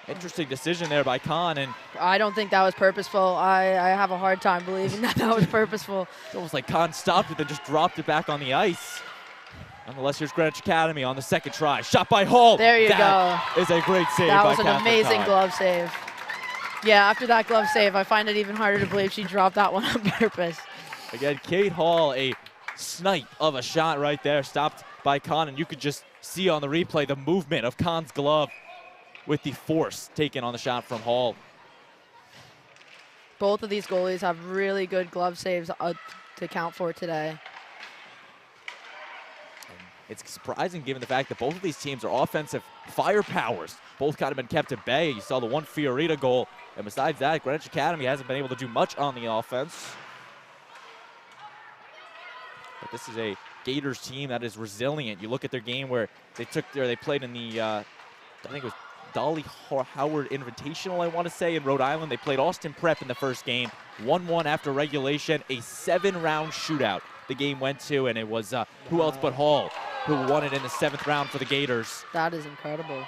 Interesting decision there by Con, and I don't think that was purposeful. I have a hard time believing that was purposeful. It's almost like Con stopped it, then just dropped it back on the ice. Nonetheless, here's Greenwich Academy on the second try. Shot by Hall. There you go. That is a great save by That was an amazing glove save. Yeah, after that glove save, I find it even harder to believe she dropped that one on purpose. Again, Kate Hall, a snipe of a shot right there, stopped by Con, and you could just see on the replay the movement of Con's glove with the force taken on the shot from Hall. Both of these goalies have really good glove saves to count for today. It's surprising given the fact that both of these teams are offensive firepowers. Both kind of been kept at bay. You saw the one Fiorita goal, and besides that, Greenwich Academy hasn't been able to do much on the offense. But this is a Gators team that is resilient. You look at their game where they played in the, I think it was Dolly Howard Invitational, I want to say, in Rhode Island. They played Austin Prep in the first game, 1-1 after regulation, a 7-round shootout the game went to, and it was who else but Hall who won it in the 7th round for the Gators. That is incredible.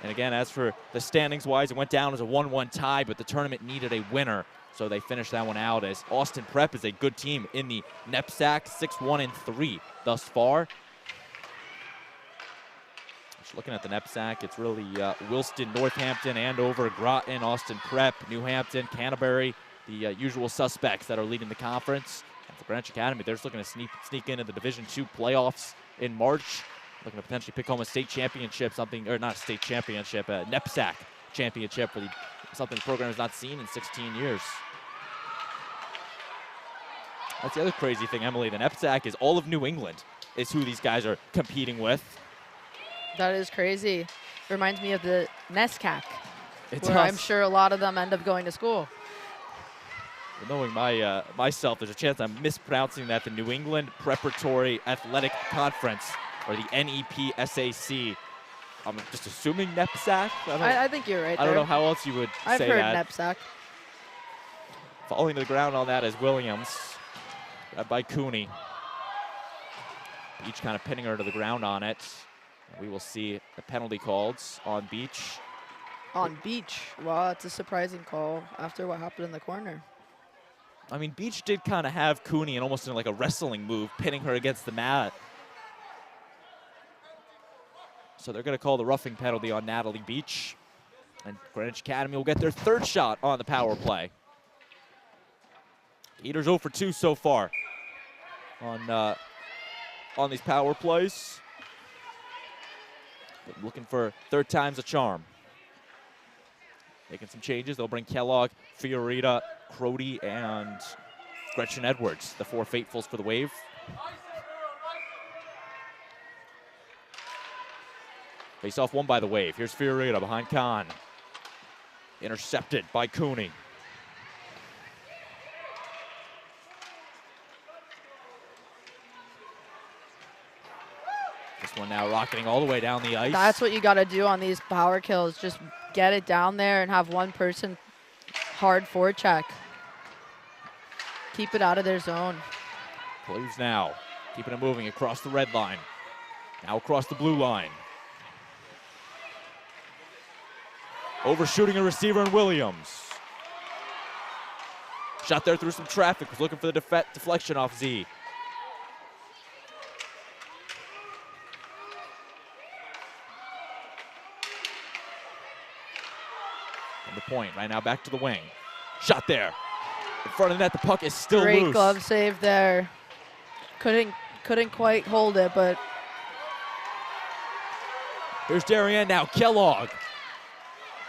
And again, as for the standings-wise, it went down as a 1-1 tie, but the tournament needed a winner. So they finished that one out as Austin Prep is a good team in the NEPSAC, 6-1-3 thus far. Just looking at the NEPSAC, it's really Wilston, Northampton, Andover, Groton, Austin Prep, New Hampton, Canterbury, the usual suspects that are leading the conference. And for Greenwich Academy, they're just looking to sneak into the Division II playoffs in March, looking to potentially pick home a state championship, something, or not a state championship, a NEPSAC championship for something the program has not seen in 16 years. That's the other crazy thing, Emily. The NEPSAC is all of New England is who these guys are competing with. That is crazy. Reminds me of the NESCAC, It where does. I'm sure a lot of them end up going to school. Knowing myself, there's a chance I'm mispronouncing that. The New England Preparatory Athletic Conference, or the NEPSAC. I'm just assuming NEPSAC. I think you're right I don't there. know how else you would I've say heard that. NEPSAC. Falling to the ground on that is Williams. Grabbed by Cooney. Beach kind of pinning her to the ground on it. We will see the penalty called on Beach. On Beach. Wow, that's a surprising call after what happened in the corner. I mean, Beach did kind of have Cooney in almost in like a wrestling move, pinning her against the mat. So they're going to call the roughing penalty on Natalie Beach. And Greenwich Academy will get their third shot on the power play. Gators 0 for 2 so far on these power plays. But looking for third time's a charm. Making some changes. They'll bring Kellogg, Fiorita, Crody, and Gretchen Edwards, the four faithfuls for the Wave. Face off won by the Wave. Here's Fiorita behind Kahn. Intercepted by Cooney. This one now rocketing all the way down the ice. That's what you got to do on these power kills. Just get it down there and have one person hard forecheck. Keep it out of their zone. Cleaves now, keeping it moving across the red line. Now across the blue line. Overshooting a receiver in Williams. Shot there through some traffic, was looking for the deflection off Z. And the point, right now back to the wing. Shot there. In front of the net, the puck is still Great loose. glove save there. Couldn't quite hold it, but Here's Darien now, Kellogg.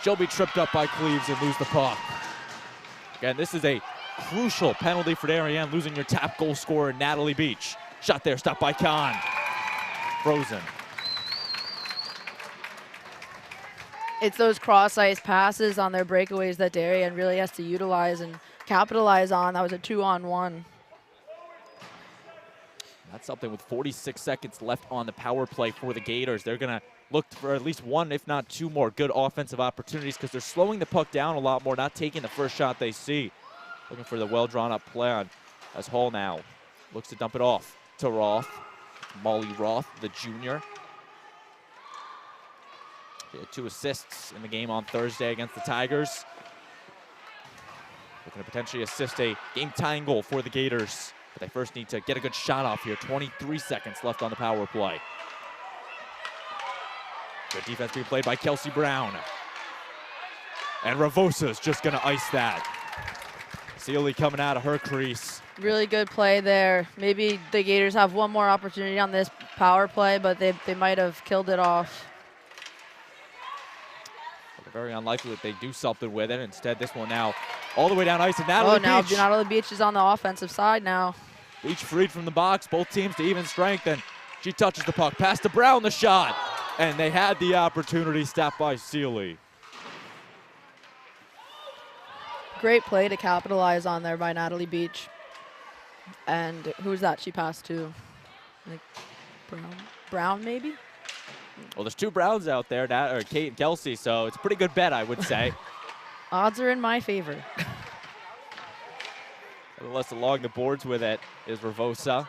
She'll be tripped up by Cleaves and lose the puck. Again, this is a crucial penalty for Darien, losing your top goal scorer, Natalie Beach. Shot there, stopped by Kahn. Frozen. it's those cross-ice passes on their breakaways that Darien really has to utilize and capitalize on. That was a 2-on-1. That's something with 46 seconds left on the power play for the Gators. They're going to look for at least one, if not two more good offensive opportunities because they're slowing the puck down a lot more, not taking the first shot they see. Looking for the well-drawn-up play on as Hall now looks to dump it off to Roth. Molly Roth, the junior. She had 2 assists in the game on Thursday against the Tigers. Looking to potentially assist a game-tying goal for the Gators. But they first need to get a good shot off here. 23 seconds left on the power play. Good defense being played by Kelsey Brown. And Ravosa's just going to ice that. Sealy coming out of her crease. Really good play there. Maybe the Gators have one more opportunity on this power play, but they might have killed it off. Very unlikely that they do something with it. Instead, this one now all the way down ice, and Natalie Beach. Natalie Beach is on the offensive side now. Beach freed from the box, both teams to even strength, and she touches the puck. Pass to Brown, the shot. And they had the opportunity, stopped by Sealy. Great play to capitalize on there by Natalie Beach. And who's that she passed to? Like Brown maybe? Well, there's 2 Browns out there, Kate and Kelsey, so it's a pretty good bet, I would say. Odds are in my favor. Nonetheless, along the boards with it is Ravosa.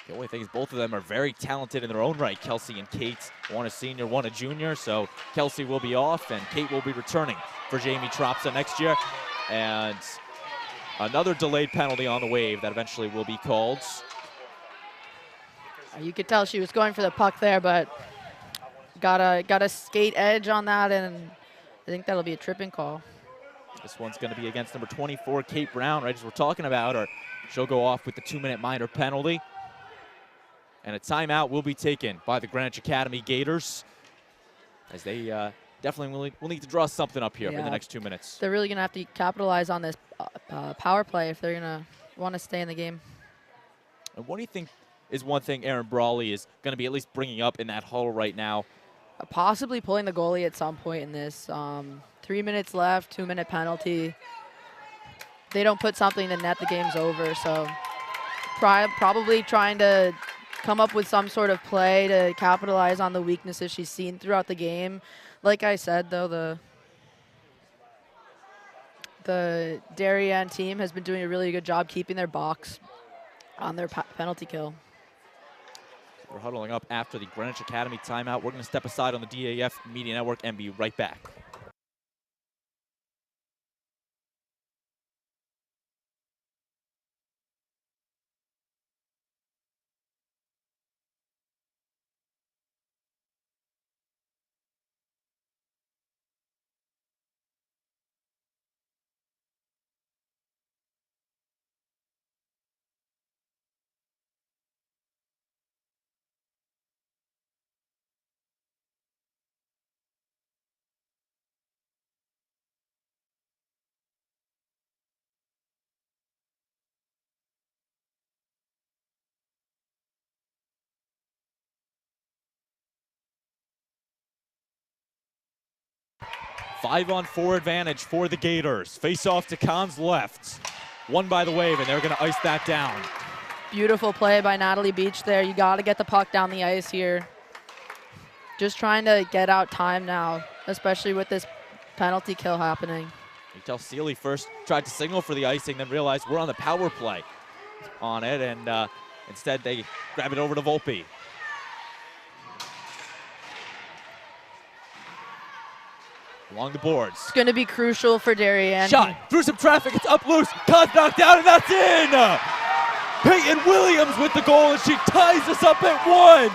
The only thing is both of them are very talented in their own right, Kelsey and Kate. One a senior, one a junior, so Kelsey will be off and Kate will be returning for Jamie Tropsa next year. And another delayed penalty on the wave that eventually will be called. You could tell she was going for the puck there, but got a skate edge on that, and I think that'll be a tripping call. This one's going to be against number 24, Kate Brown, right as we're talking about her. She'll go off with the 2-minute minor penalty. And a timeout will be taken by the Greenwich Academy Gators, as they definitely will need to draw something up here in the next 2 minutes. They're really going to have to capitalize on this power play if they're going to want to stay in the game. And what do you think is one thing Aaron Brawley is going to be at least bringing up in that huddle right now? Possibly pulling the goalie at some point in this. 3 minutes left, 2-minute penalty. They don't put something in the net, the game's over. So probably trying to come up with some sort of play to capitalize on the weaknesses she's seen throughout the game. Like I said, though, the Darien team has been doing a really good job keeping their box on their penalty kill. We're huddling up after the Greenwich Academy timeout. We're going to step aside on the DAF Media Network and be right back. Five-on-four advantage for the Gators. Face off to Kahn's left. Won by the wave, and they're going to ice that down. Beautiful play by Natalie Beach there. You got to get the puck down the ice here. Just trying to get out time now, especially with this penalty kill happening. You tell Seeley first tried to signal for the icing, then realized we're on the power play on it, and instead they grab it over to Volpe. Along the boards. It's going to be crucial for Darien. Shot through some traffic. It's up loose. Kahn's knocked down, and that's in. Peyton Williams with the goal, and she ties us up at 1.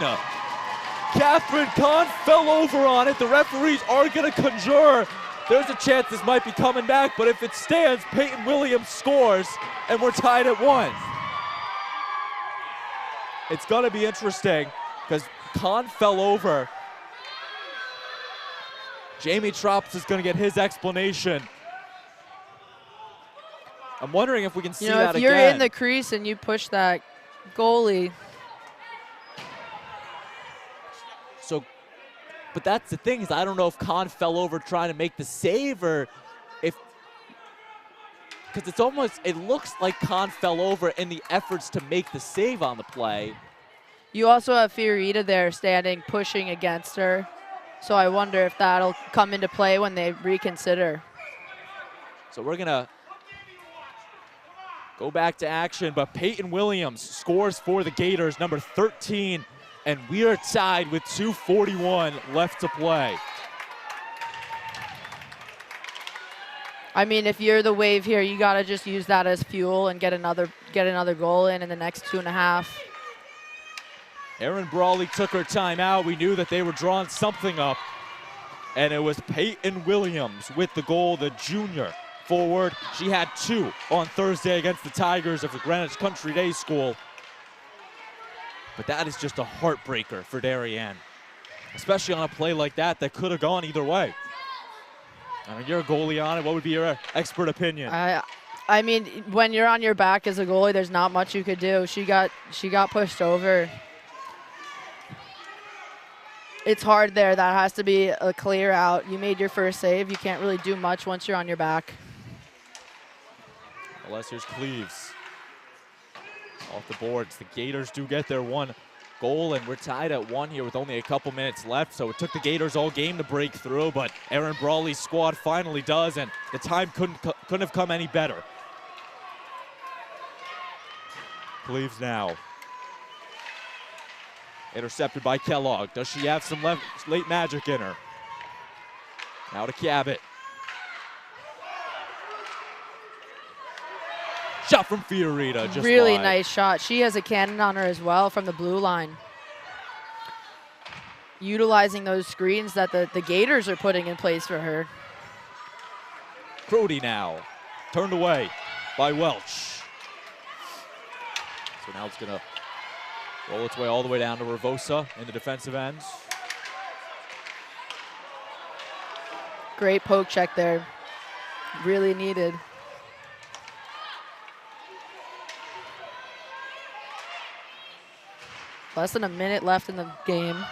Catherine Kahn fell over on it. The referees are going to conjure. There's a chance this might be coming back, but if it stands, Peyton Williams scores, and we're tied at 1. It's going to be interesting because Kahn fell over. Jamie Tropsa is going to get his explanation. I'm wondering if we can see that again. If you're in the crease and you push that goalie. So, but that's the thing is I don't know if Kahn fell over trying to make the save or if, because it's almost, it looks like Kahn fell over in the efforts to make the save on the play. You also have Fiorita there standing, pushing against her. So I wonder if that'll come into play when they reconsider. So we're going to go back to action, but Peyton Williams scores for the Gators, number 13, and we are tied with 2:41 left to play. I mean, if you're the Wave here, you got to just use that as fuel and get another goal in the next 2.5. Aaron Brawley took her timeout. We knew that they were drawing something up. And it was Peyton Williams with the goal, the junior forward. She had 2 on Thursday against the Tigers of the Greenwich Country Day School. But that is just a heartbreaker for Darien, especially on a play like that that could have gone either way. I mean, you're a goalie on it. What would be your expert opinion? I mean, when you're on your back as a goalie, there's not much you could do. She got pushed over. It's hard there. That has to be a clear out. You made your first save. You can't really do much once you're on your back. Unless here's Cleaves. Off the boards. The Gators do get their 1 goal, and we're tied at 1 here with only a couple minutes left. So it took the Gators all game to break through, but Aaron Brawley's squad finally does, and the time couldn't have come any better. Cleaves now. Intercepted by Kellogg. Does she have some late magic in her? Now to Cabot. Shot from Fiorita, just really wide. nice shot. She has a cannon on her as well from the blue line. Utilizing those screens that the Gators are putting in place for her. Crody now, turned away by Welch. So now it's gonna roll its way all the way down to Ravosa in the defensive ends. Great poke check there. Really needed. Less than a minute left in the game.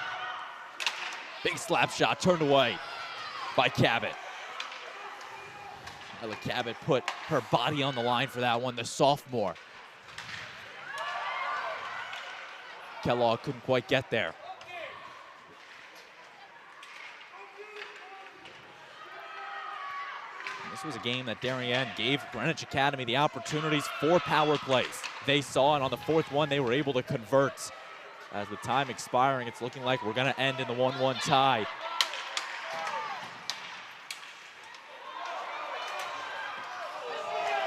Big slap shot turned away by Cabot. Ella Cabot put her body on the line for that one, the sophomore. Kellogg couldn't quite get there. And this was a game that Darien gave Greenwich Academy the opportunities for power plays. They saw it on the fourth one, they were able to convert. As with time expiring, it's looking like we're gonna end in the 1-1 tie.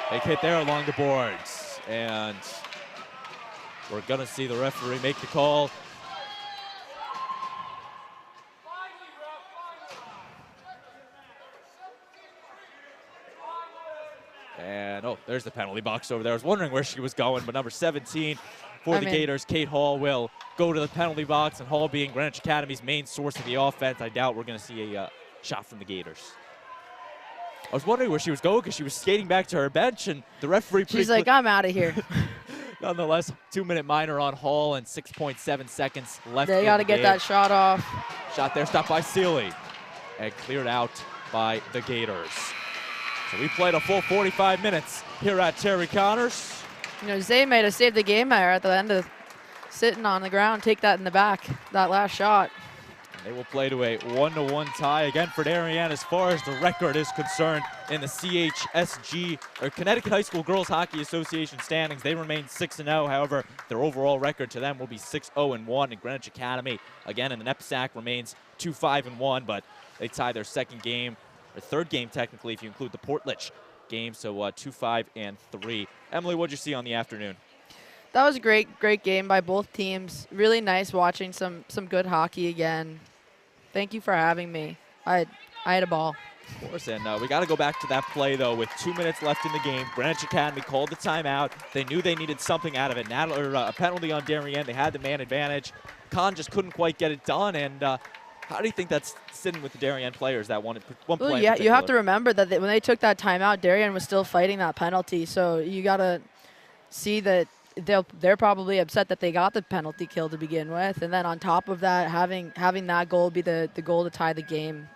Big hit there along the boards, and we're gonna see the referee make the call. And oh, there's the penalty box over there. I was wondering where she was going, but number 17 for the Gators, Kate Hall, will go to the penalty box, and Hall being Greenwich Academy's main source of the offense, I doubt we're gonna see a shot from the Gators. I was wondering where she was going because she was skating back to her bench, and the referee. She's like, I'm out of here. Nonetheless, 2-minute minor on Hall and 6.7 seconds left. They got to get that shot off. Shot there, stopped by Seeley, and cleared out by the Gators. So we played a full 45 minutes here at Terry Conners. You know, Zay made us save the game there at the end of sitting on the ground, take that in the back, that last shot. They will play to a 1-1 tie again for Darien as far as the record is concerned in the CHSG, or Connecticut High School Girls Hockey Association standings. They remain 6-0. However, their overall record to them will be 6-0-1. And Greenwich Academy, again in the NEPSAC, remains 2-5-1, but they tie their second game, or third game technically if you include the Portlich game, so 2-5-3. Emily, what'd you see on the afternoon? That was a great game by both teams. Really nice watching some good hockey again. Thank you for having me. I had a ball. Of course, and we got to go back to that play, though, with 2 minutes left in the game. Greenwich Academy called the timeout. They knew they needed something out of it. A penalty on Darien. They had the man advantage. Con just couldn't quite get it done, and how do you think that's sitting with the Darien players, that one play? Well, yeah, you have to remember that when they took that timeout, Darien was still fighting that penalty, so you got to see that they're probably upset that they got the penalty kill to begin with, and then on top of that, having that goal be the goal to tie the game,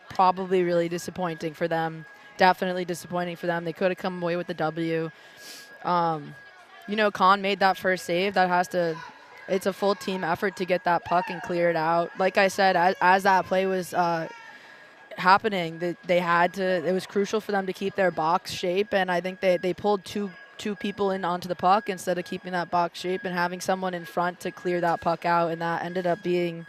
probably really disappointing for them. Definitely disappointing for them. They could have come away with the W. You know, Con made that first save. It's a full team effort to get that puck and clear it out. Like I said, as that play was happening, it was crucial for them to keep their box shape, and I think they pulled two people in onto the puck instead of keeping that box shape and having someone in front to clear that puck out, and that ended up being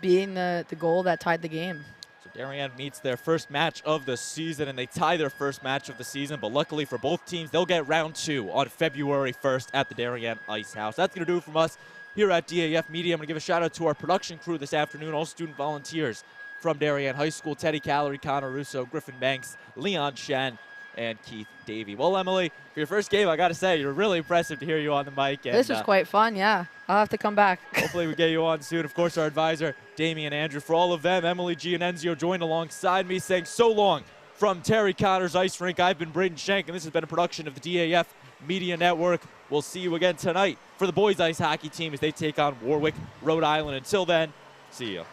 the goal that tied the game. So Darien meets their first match of the season, and they tie their first match of the season, but luckily for both teams, they'll get round 2 on February 1st at the Darien Ice House. That's going to do it from us here at DAF Media. I'm going to give a shout out to our production crew this afternoon, all student volunteers from Darien High School: Teddy Callery, Connor Russo, Griffin Banks, Leon Shen, and Keith Davey. Well, Emily, for your first game, I got to say, you're really impressive to hear you on the mic. And, this was quite fun, yeah. I'll have to come back. Hopefully we get you on soon. Of course, our advisor, Damian Andrew. For all of them, Emily G and Enzio joined alongside me, saying so long from Terry Conners Ice Rink. I've been Braden Shank, and this has been a production of the DAF Media Network. We'll see you again tonight for the boys ice hockey team as they take on Warwick, Rhode Island. Until then, see you.